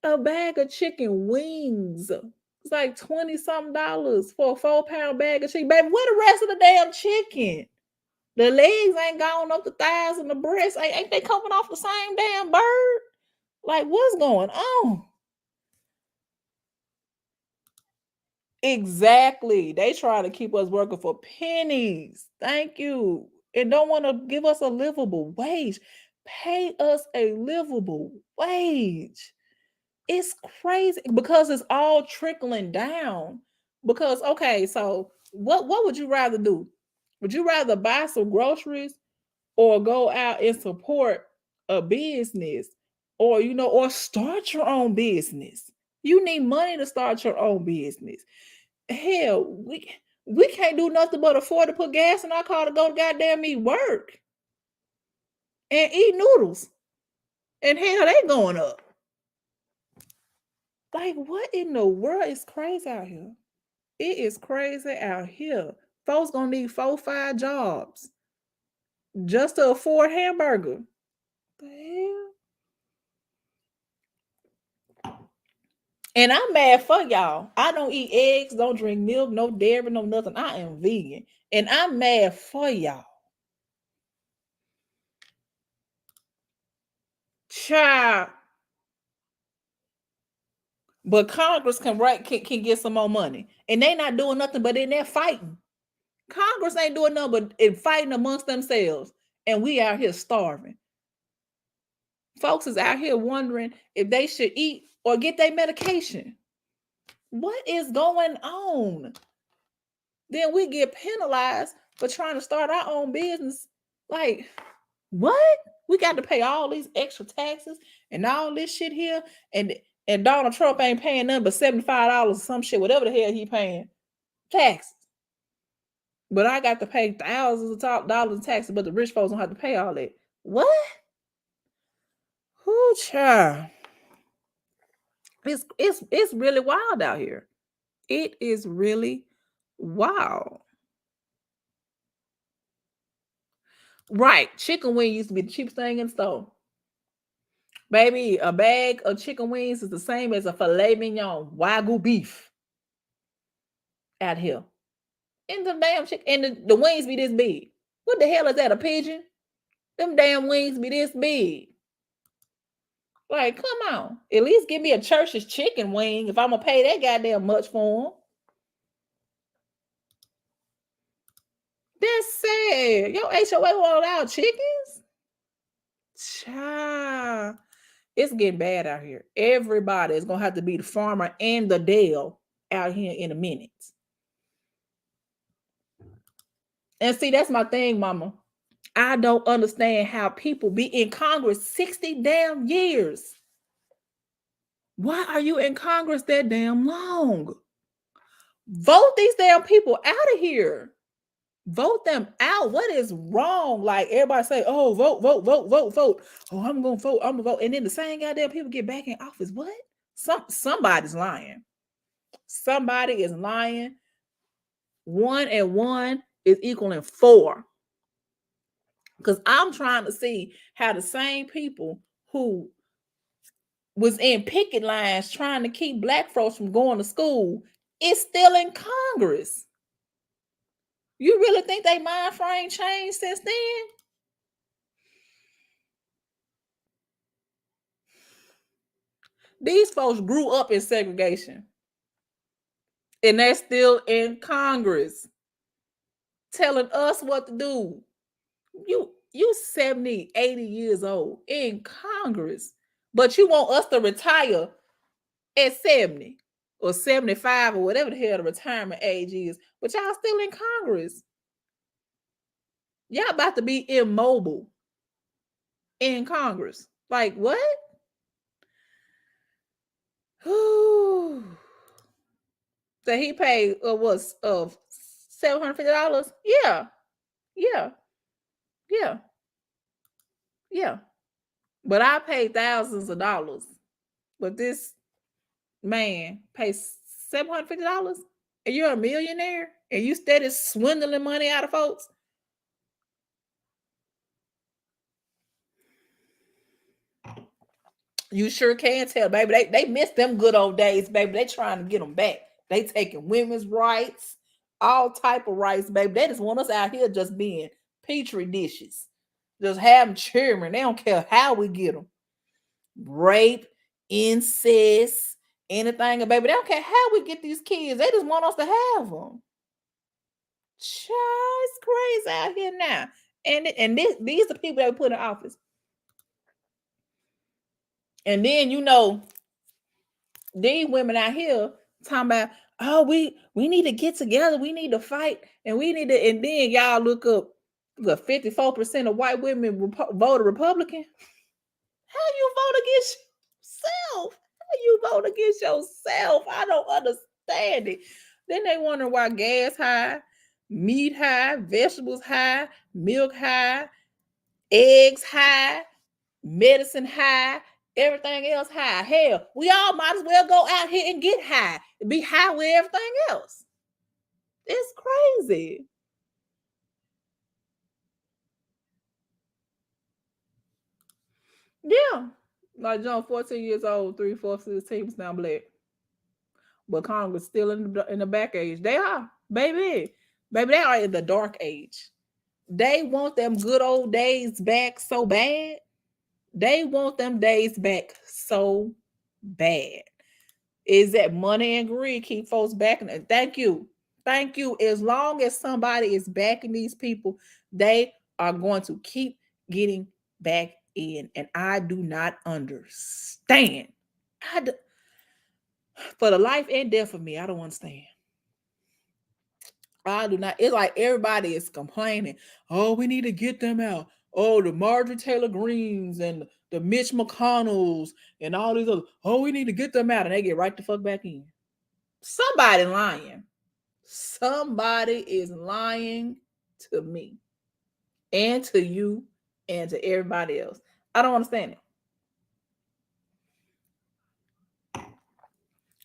a bag of chicken wings. It's like 20 something dollars for a 4-pound bag of chicken. Baby, where the rest of the damn chicken? The legs ain't gone up, the thighs and the breasts. Ain't they coming off the same damn bird? Like, what's going on? Exactly. They try to keep us working for pennies. Thank you. And don't want to give us a livable wage. Pay us a livable wage. It's crazy because it's all trickling down. Because okay, so what would you rather do? Would you rather buy some groceries or go out and support a business or start your own business? You need money to start your own business. Hell, we can't do nothing but afford to put gas in our car to go to goddamn me work and eat noodles. And hell, they going up. Like, what in the world is crazy out here? It is crazy out here. Folks gonna need 4-5 jobs just to afford hamburger. The hell? And I'm mad for y'all. I don't eat eggs, don't drink milk, no dairy, no nothing. I am vegan. And I'm mad for y'all. Child. But Congress can get some more money. And they not doing nothing but in there fighting. Congress ain't doing nothing but fighting amongst themselves. And we out here starving. Folks is out here wondering if they should eat or get their medication. What is going on? Then we get penalized for trying to start our own business. Like, what? We got to pay all these extra taxes and all this shit here. And Donald Trump ain't paying nothing but $75 or some shit, whatever the hell he paying. Taxes. But I got to pay thousands of top dollars in taxes, but the rich folks don't have to pay all that. What? Who child? It's really wild out here. It is really wild. Right. Chicken wing used to be the cheapest thing in the store. Baby, a bag of chicken wings is the same as a filet mignon, Wagyu beef out here. And the damn chicken, and the wings be this big. What the hell is that, a pigeon? Them damn wings be this big. Like, come on. At least give me a Church's chicken wing if I'm going to pay that goddamn much for them. That's sad. Your HOA won't allow chickens? Child. It's getting bad out here. Everybody is gonna have to be the farmer and the Dale out here in a minute. And see, that's my thing, mama. I don't understand how people be in Congress 60 damn years. Why are you in Congress that damn long? Vote these damn people out of here. Vote them out. What is wrong? Like everybody say, oh, vote, vote, vote, vote, vote. Oh, I'm gonna vote, I'm gonna vote. And then the same goddamn people get back in office. What? Somebody's lying. Somebody is lying. 1 and 1 is equaling 4. Because I'm trying to see how the same people who was in picket lines trying to keep black folks from going to school is still in Congress. You really think they mind frame changed since then? These folks grew up in segregation. And they're still in Congress telling us what to do. You 70, 80 years old in Congress, but you want us to retire at 70 or 75 or whatever the hell the retirement age is, but y'all still in Congress. Y'all about to be immobile in Congress. Like what? So he paid was of $750? Yeah. Yeah. Yeah. Yeah. But I paid thousands of dollars. But this man pays $750? And you're a millionaire? And you steady swindling money out of folks? You sure can tell, baby. They miss them good old days, baby. They trying to get them back. They taking women's rights, all type of rights, baby. They just want us out here just being petri dishes. Just having children. They don't care how we get them. Rape, incest, anything, baby. They don't care how we get these kids. They just want us to have them. Child, it's crazy out here now. And these are the people that we put in office. And then these women out here talking about, oh, we need to get together, we need to fight, and we need to, and then y'all look up the 54% of white women voted Republican. How you vote against yourself? How you vote against yourself? I don't understand it. Then they wonder why gas high, meat high, vegetables high, milk high, eggs high, medicine high, everything else high. Hell, we all might as well go out here and get high, be high with everything else. It's crazy. Yeah. Like John, 14 years old, 3/4 of his team is now black. But Congress still in the back age. They are, baby. Baby, they are in the dark age. They want them good old days back so bad. They want them days back so bad. Is that money and greed keep folks backing it? Thank you. Thank you. As long as somebody is backing these people, they are going to keep getting back in. And I do not understand. For the life and death of me, I don't understand. I do not. It's like everybody is complaining. Oh, we need to get them out. Oh, the Marjorie Taylor Greens and the Mitch McConnells and all these other. Oh, we need to get them out, and they get right the fuck back in. Somebody lying. Somebody is lying to me and to you and to everybody else. I don't understand it.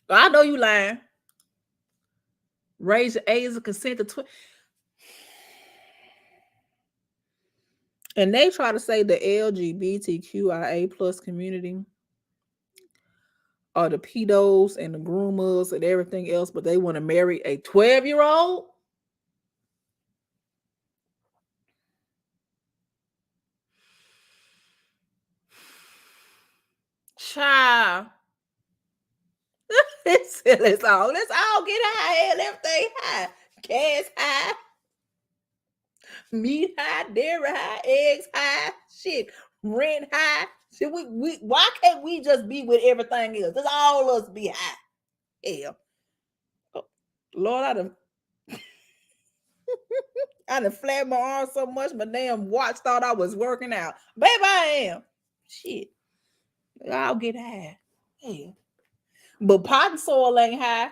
I know you lying. Raise your age of consent to 20. And they try to say the LGBTQIA plus community are the pedos and the groomers and everything else, but they want to marry a 12-year-old. Child. Let's all get high and everything high. Gas high, meat high, dairy high, eggs high, shit, rent high, Should we why can't we just be with everything else? Let's all us be high. Hell. Oh, Lord, I done flapped my arm so much, my damn watch thought I was working out. Baby, I am. Shit. I'll get high. Yeah. But pot and soil ain't high.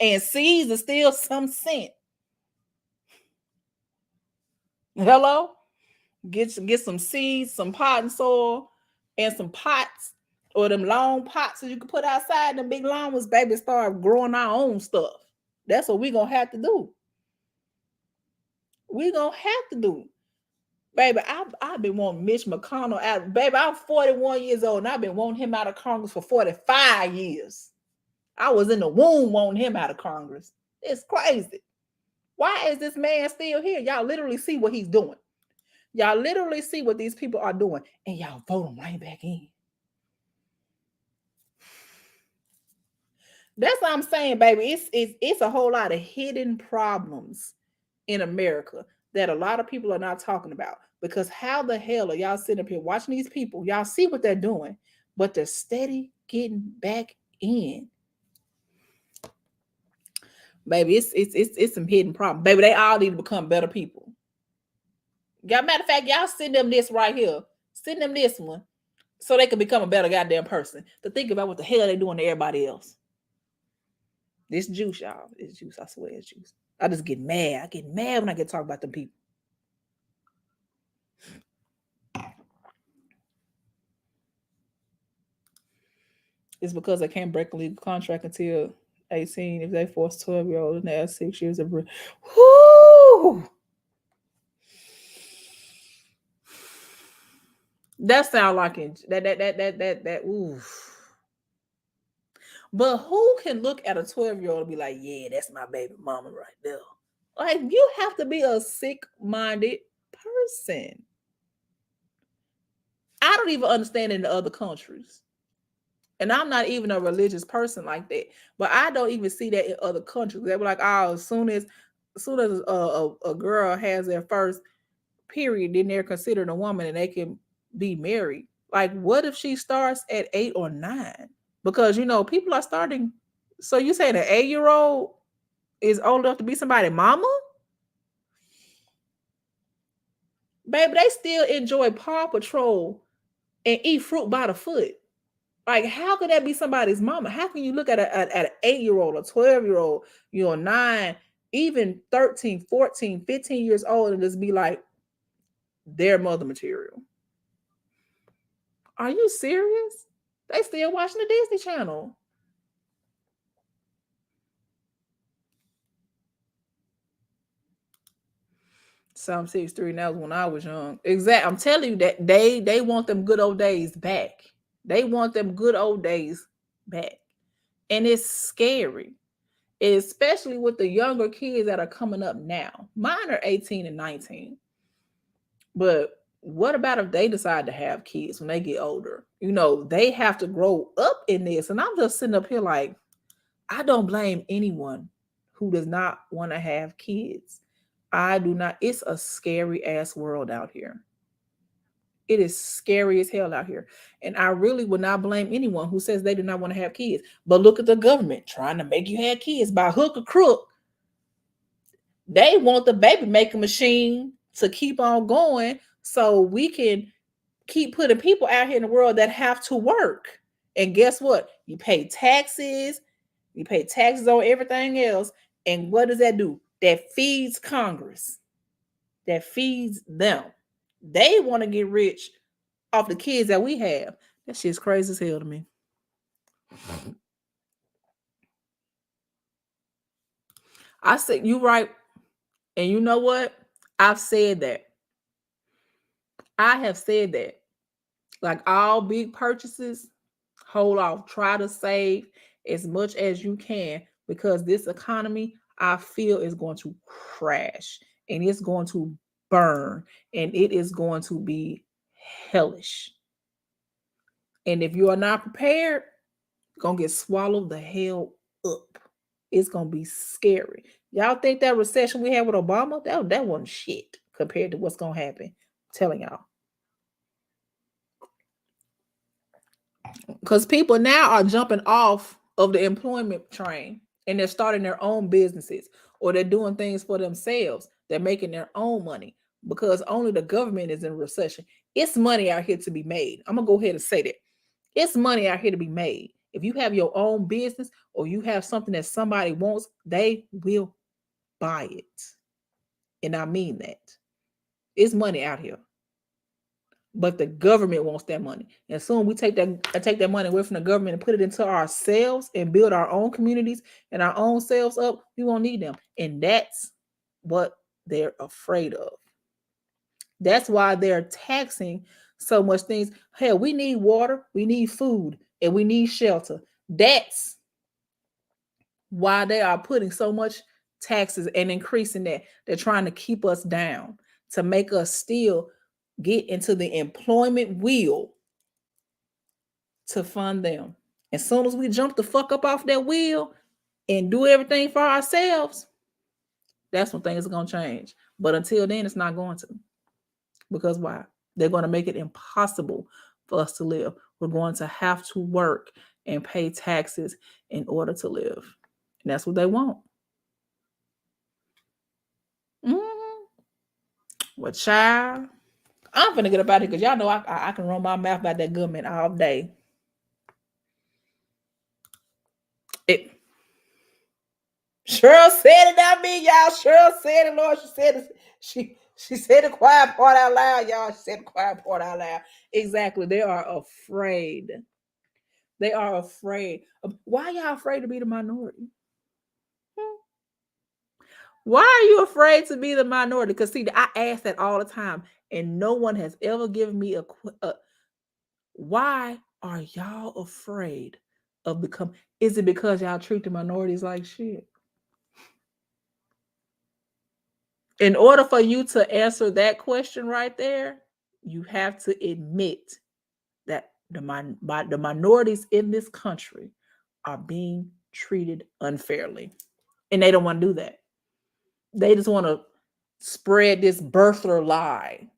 And seeds are still some scent. Hello? Get some seeds, some pot and soil, and some pots, or them long pots that you can put outside, them big long ones, baby, start growing our own stuff. That's what we're gonna have to do. We're gonna have to do. Baby, I've been wanting Mitch McConnell out. Baby, I'm 41 years old and I've been wanting him out of Congress for 45 years. I was in the womb wanting him out of Congress. It's crazy. Why is this man still here? Y'all literally see what he's doing. Y'all literally see what these people are doing, and y'all vote him right back in. That's what I'm saying, baby. It's a whole lot of hidden problems in America that a lot of people are not talking about. Because how the hell are y'all sitting up here watching these people? Y'all see what they're doing, but they're steady getting back in. Baby, it's some hidden problem. Baby, they all need to become better people. Matter of fact, y'all send them this right here. Send them this one so they can become a better goddamn person. To think about what the hell they doing to everybody else. This juice, y'all. It's juice. I swear it's juice. I just get mad. I get mad when I get to talk about them people. It's because they can't break a legal contract until 18 if they force 12-year-old and they have 6 years of whoo. That sound like it. That oof. But who can look at a 12-year-old and be like, yeah, that's my baby mama right there? Like, you have to be a sick-minded person. I don't even understand in the other countries. And I'm not even a religious person like that. But I don't even see that in other countries. They were like, oh, as soon as a girl has their first period, then they're considered a woman and they can be married. Like, what if she starts at 8 or 9? Because, people are starting. So you saying an 8-year-old is old enough to be somebody's mama? Baby, they still enjoy Paw Patrol and eat fruit by the foot. Like, how could that be somebody's mama? How can you look at an 8-year-old, a 12-year-old, 9, even 13, 14, 15 years old and just be like, their mother material? Are you serious? They still watching the Disney Channel. Psalm 63, that was when I was young. Exactly. I'm telling you that they want them good old days back. They want them good old days back. And it's scary, especially with the younger kids that are coming up now. Mine are 18 and 19. But what about if they decide to have kids when they get older? They have to grow up in this. And I'm just sitting up here like, I don't blame anyone who does not want to have kids. I do not. It's a scary ass world out here. It is scary as hell out here. And I really would not blame anyone who says they do not want to have kids. But look at the government trying to make you have kids by hook or crook. They want the baby making machine to keep on going so we can keep putting people out here in the world that have to work. And guess what? You pay taxes on everything else. And what does that do? That feeds Congress. That feeds them. They want to get rich off the kids that we have. That shit's crazy as hell to me. I said, you right. And you know what? I've said that. I have said that. Like, all big purchases, hold off. Try to save as much as you can, because this economy, I feel, is going to crash and it's going to burn and it is going to be hellish. And if you are not prepared, you're going to get swallowed the hell up. It's going to be scary. Y'all think that recession we had with Obama, that wasn't shit compared to what's going to happen. I'm telling y'all. Because people now are jumping off of the employment train and they're starting their own businesses or they're doing things for themselves. They're making their own money because only the government is in recession. It's money out here to be made. I'm going to go ahead and say that. It's money out here to be made. If you have your own business or you have something that somebody wants, they will buy it. And I mean that. It's money out here. But the government wants that money. And soon we take that money away from the government and put it into ourselves and build our own communities and our own selves up, we won't need them. And that's what they're afraid of. That's why they're taxing so much things. Hell, we need water, we need food, and we need shelter. That's why they are putting so much taxes and increasing that. They're trying to keep us down to make us still get into the employment wheel to fund them. As soon as we jump the fuck up off that wheel and do everything for ourselves, that's when things are going to change. But until then, it's not going to. Because why? They're going to make it impossible for us to live. We're going to have to work and pay taxes in order to live. And that's what they want. Well, child, I'm finna get up out here because y'all know I can run my mouth about that government all day. Cheryl said it, not me, y'all. Cheryl said it, Lord. She said it. She said the quiet part out loud, y'all. She said the quiet part out loud. Exactly. They are afraid. They are afraid. Why are y'all afraid to be the minority? Why are you afraid to be the minority? Because see, I ask that all the time, and no one has ever given me a why are y'all afraid of becoming? Is it because y'all treat the minorities like shit? In order for you to answer that question right there, you have to admit that the minorities in this country are being treated unfairly. And they don't want to do that. They just want to spread this birther lie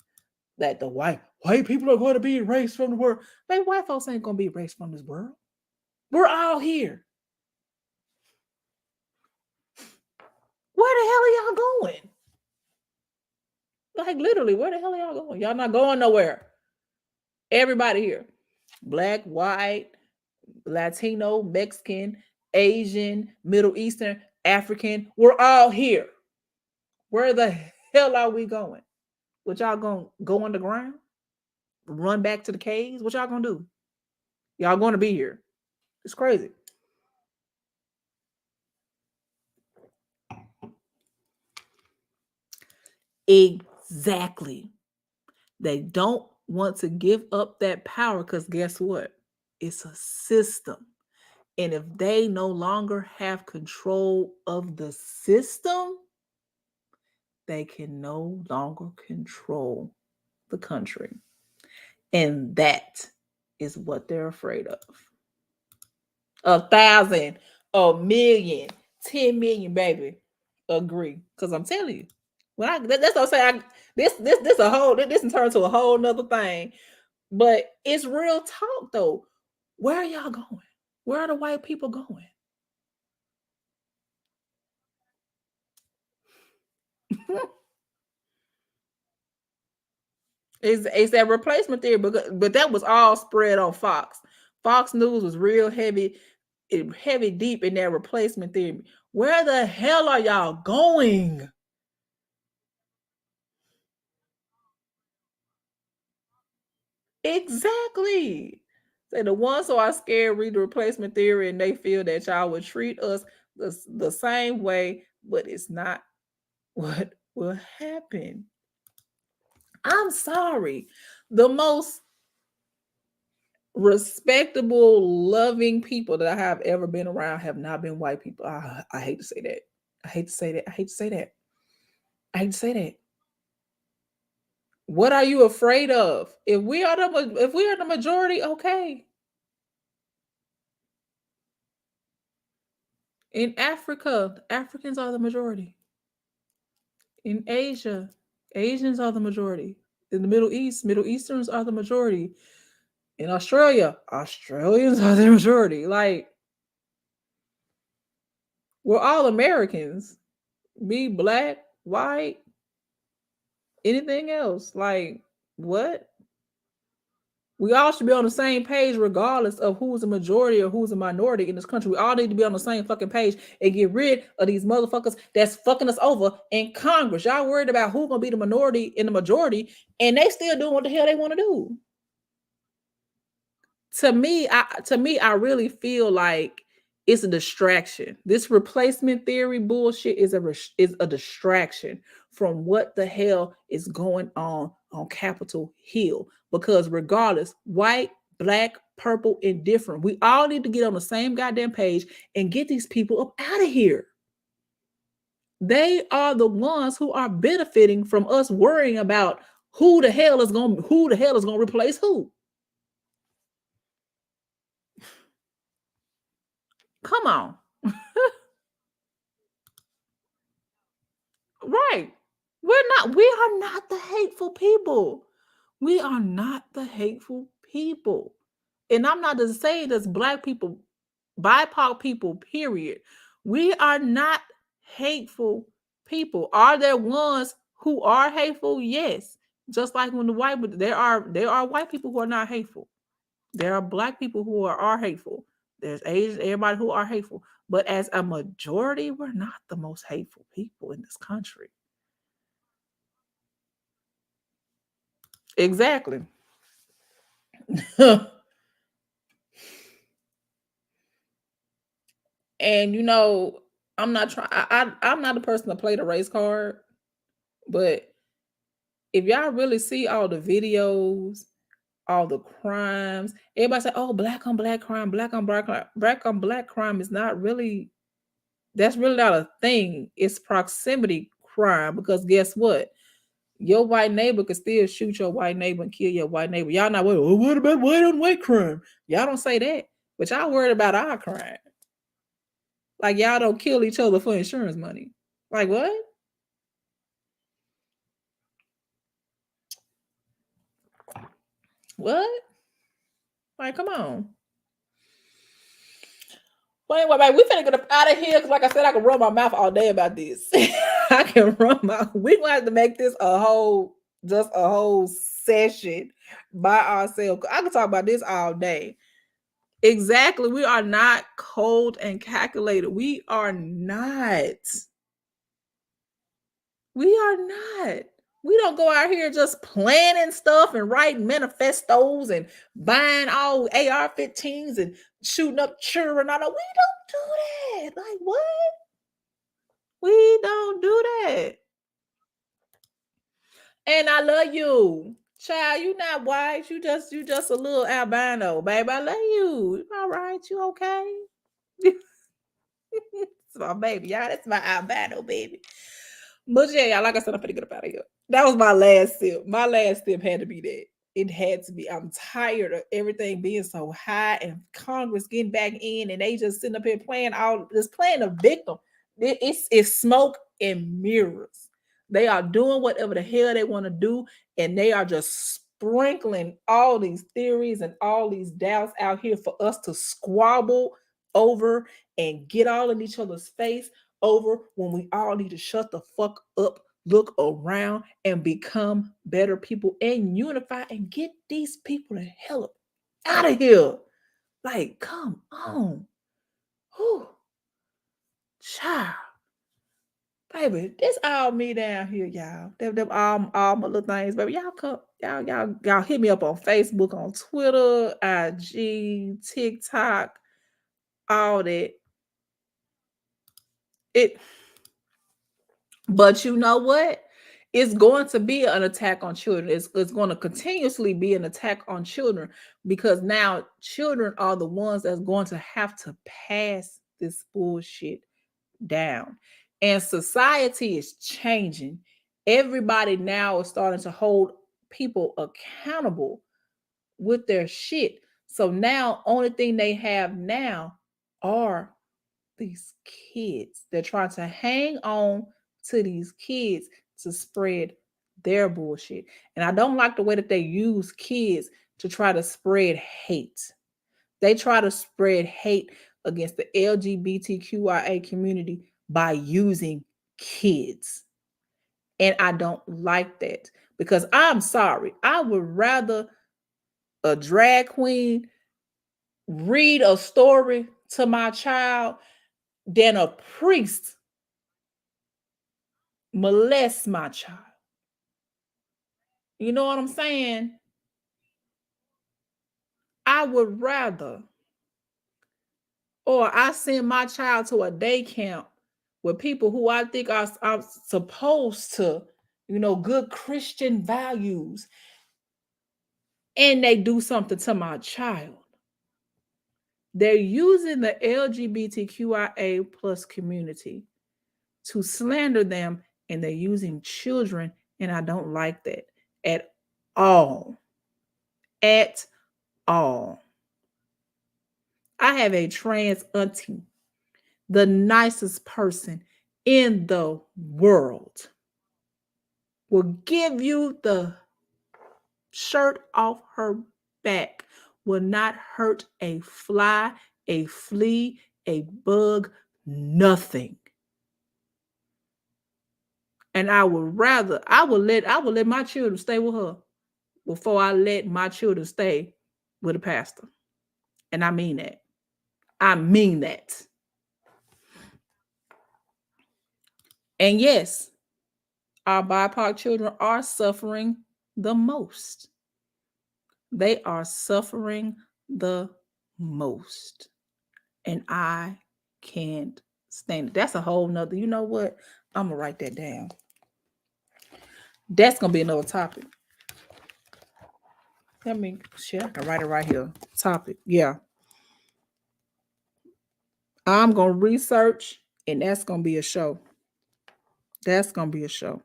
that the white people are going to be erased from the world. Man, white folks ain't going to be erased from this world. We're all here. Where the hell are y'all going? Like literally, where the hell are y'all going? Y'all not going nowhere. Everybody here. Black, white, Latino, Mexican, Asian, Middle Eastern, African. We're all here. Where the hell are we going? What y'all gonna go underground? Run back to the caves? What y'all gonna do? Y'all gonna be here. It's crazy. Exactly. They don't want to give up that power because guess what? It's a system. And if they no longer have control of the system, they can no longer control the country. And that is what they're afraid of. 1,000, a million, 10 million, baby. Agree. Because I'm telling you. That's what I'm saying. This a whole this turns to a whole nother thing. But it's real talk though. Where are y'all going? Where are the white people going? It's that replacement theory, but that was all spread on Fox. Fox News was real heavy deep in that replacement theory. Where the hell are y'all going? Exactly. Say the ones who are scared read the replacement theory and they feel that y'all would treat us the same way, but it's not what will happen. I'm sorry. The most respectable, loving people that I have ever been around have not been white people. I hate to say that. I hate to say that. I hate to say that. I hate to say that. What are you afraid of? If we are the majority, okay. In Africa, Africans are the majority. In Asia, Asians are the majority. In the Middle East, Middle Easterns are the majority. In Australia, Australians are the majority. Like, we're all Americans. Be black, white, anything else. Like, what? We all should be on the same page regardless of who's a majority or who's a minority in this country. We all need to be on the same fucking page and get rid of these motherfuckers that's fucking us over in Congress. Y'all worried about who's gonna be the minority in the majority, and they still doing what the hell they want to do. To me, I really feel like it's a distraction. This replacement theory bullshit is a distraction from what the hell is going on Capitol Hill. Because regardless, white, black, purple, indifferent, we all need to get on the same goddamn page and get these people up out of here. They are the ones who are benefiting from us worrying about who the hell is gonna replace who. Come on. Right. We are not the hateful people. We are not the hateful people. And I'm not just saying this black people, BIPOC people, period. We are not hateful people. Are there ones who are hateful? Yes. Just like when there are white people who are not hateful. There are black people who are hateful. There's Asian, everybody who are hateful. But as a majority, we're not the most hateful people in this country. Exactly. And I'm not trying. I'm not a person to play the race card, but if y'all really see all the videos, all the crimes, everybody say, "Oh, black on black crime, black on black crime." Black on black crime is not really. That's really not a thing. It's proximity crime because guess what? Your white neighbor could still shoot your white neighbor and kill your white neighbor. Y'all not worried. Oh, what about white on white crime? Y'all don't say that, but y'all worried about our crime. Like y'all don't kill each other for insurance money. Like what? What? Like come on. Well, anyway, babe, we finna get up out of here because, like I said, I can run my mouth all day about this. I can run my. We gonna have to make this just a whole session by ourselves. I can talk about this all day. Exactly. We are not cold and calculated. We are not. We are not. We don't go out here just planning stuff and writing manifestos and buying all AR-15s and shooting up children. We don't do that. Like what? We don't do that. And I love you. Child, you not white. You just a little albino, babe. I love you. You all right? You okay? It's my baby, y'all. That's my albino baby. But yeah, y'all, like I said, I'm finna get up out of here. That was my last sip. My last sip had to be that. It had to be. I'm tired of everything being so high and Congress getting back in and they just sitting up here playing a victim. It's smoke and mirrors. They are doing whatever the hell they want to do, and they are just sprinkling all these theories and all these doubts out here for us to squabble over and get all in each other's face over when we all need to shut the fuck up, look around, and become better people and unify and get these people the hell up out of here. Like, come on. Whew. Child. Baby, this all me down here, y'all. Them all my little things, baby. Y'all come, y'all hit me up on Facebook, on Twitter, IG, TikTok, all that. It But you know what? It's going to be an attack on children. It's going to continuously be an attack on children because now children are the ones that's going to have to pass this bullshit down. And society is changing. Everybody now is starting to hold people accountable with their shit. So now, only thing they have now are these kids. They're trying to hang on to these kids to spread their bullshit. And I don't like the way that they use kids to try to spread hate. They try to spread hate against the LGBTQIA community by using kids. And I don't like that because I'm sorry. I would rather a drag queen read a story to my child than a priest molest my child. You know what I'm saying? I would rather, or I send my child to a day camp with people who I think are supposed to, good Christian values, and they do something to my child. They're using the LGBTQIA plus community to slander them, and they're using children, and I don't like that at all. At all. I have a trans auntie, the nicest person in the world, will give you the shirt off her back, will not hurt a fly, a flea, a bug, nothing. And I would let my children stay with her before I let my children stay with a pastor. And I mean that. I mean that. And yes, our BIPOC children are suffering the most. They are suffering the most. And I can't stand it. That's a whole nother, you know what? I'm going to write that down. That's going to be another topic. I can write it right here. Topic. Yeah. I'm going to research, and that's going to be a show. That's going to be a show.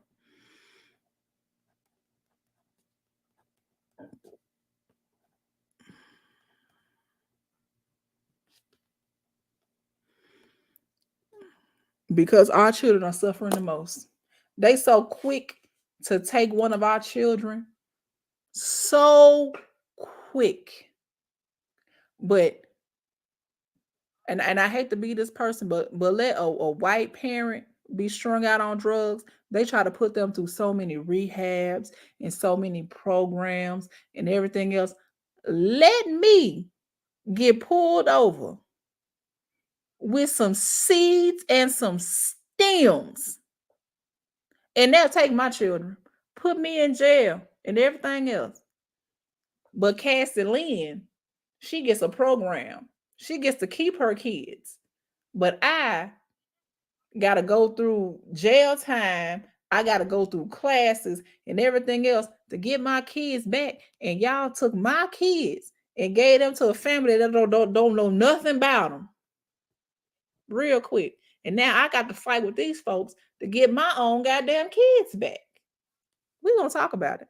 Because our children are suffering the most. They so quick to take one of our children. So quick. But and I hate to be this person, but let a white parent be strung out on drugs. They try to put them through so many rehabs and so many programs and everything else. Let me get pulled over with some seeds and some stems, and they'll take my children, put me in jail and everything else. But Cassie Lynn, she gets a program. She gets to keep her kids. But I got to go through jail time. I got to go through classes and everything else to get my kids back. And y'all took my kids and gave them to a family that don't know nothing about them real quick. And now I got to fight with these folks to get my own goddamn kids back. We're going to talk about it.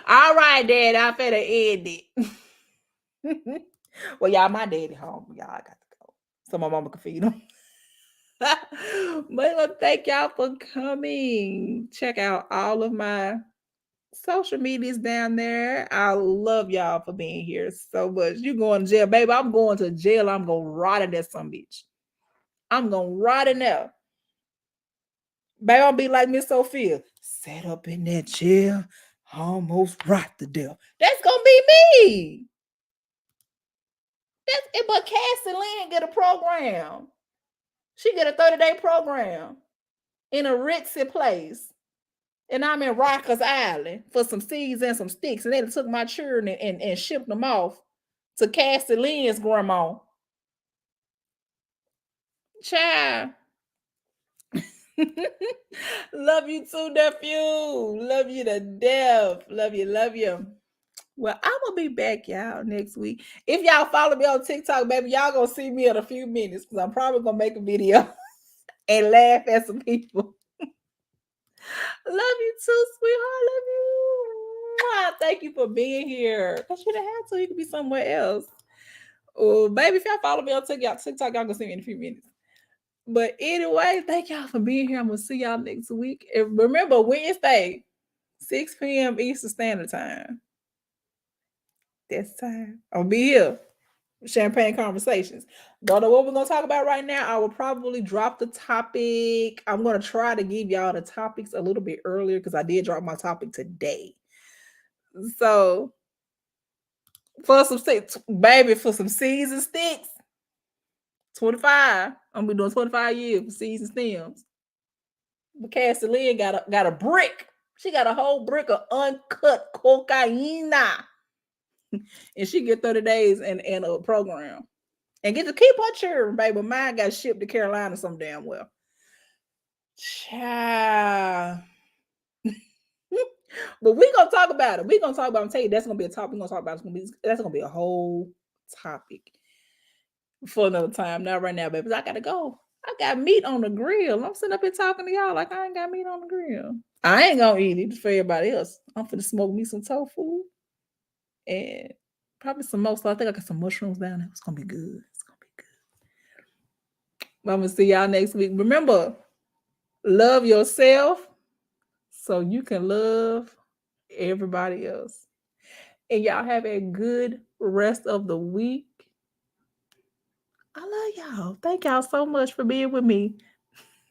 All right, Dad, I finna end it. Well, y'all, my daddy home. Y'all, I got to go so my mama can feed him. But thank y'all for coming. Check out all of my social medias down there. I love y'all for being here so much. You going to jail, baby. I'm going to jail. I'm going to rot in that some bitch. I'm going to rot in there. Baby, I'll be like Miss Sophia. Sat up in that jail, almost rot to death. That's going to be me. That's it. But Cassie Lynn get a program. She get a 30-day program in a ritzy place. And I'm in Rikers Island for some seeds and some sticks. And they took my children and shipped them off to Cassie Lynn's grandma. Child. Love you too, nephew. Love you to death. Love you, love you. Well, I'm going to be back, y'all, next week. If y'all follow me on TikTok, baby, y'all going to see me in a few minutes because I'm probably going to make a video and laugh at some people. Love you too, sweetheart. Love you. Thank you for being here. Because you didn't have to. You could be somewhere else. Oh, baby, if y'all follow me on TikTok, y'all going to see me in a few minutes. But anyway, thank y'all for being here. I'm gonna see y'all next week. And remember, Wednesday, 6 p.m. Eastern Standard Time. That's time. I'll be here. Champagne Conversations. Don't know what we're gonna talk about right now. I will probably drop the topic. I'm gonna try to give y'all the topics a little bit earlier because I did drop my topic today. So for some baby, for some seeds and sticks, 25. I'm gonna be doing 25 years for seeds and stems. But Cassie Lynn got a brick. She got a whole brick of uncut cocaine. And she get 30 days in a program. And get to keep her children, baby. Mine got shipped to Carolina some damn well. Child. But we gonna talk about it. We gonna talk about it. I'm telling you, that's gonna be a topic. We're gonna talk about it. That's gonna be a whole topic for another time. Not right now, baby. I gotta go. I got meat on the grill. I'm sitting up here talking to y'all like I ain't got meat on the grill. I ain't gonna eat it for everybody else. I'm finna smoke me some tofu and probably some more. So I think I got some mushrooms down there. It's gonna be good. It's gonna be good. I'm gonna see y'all next week. Remember, love yourself so you can love everybody else. And y'all have a good rest of the week. I love y'all. Thank y'all so much for being with me.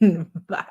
Bye.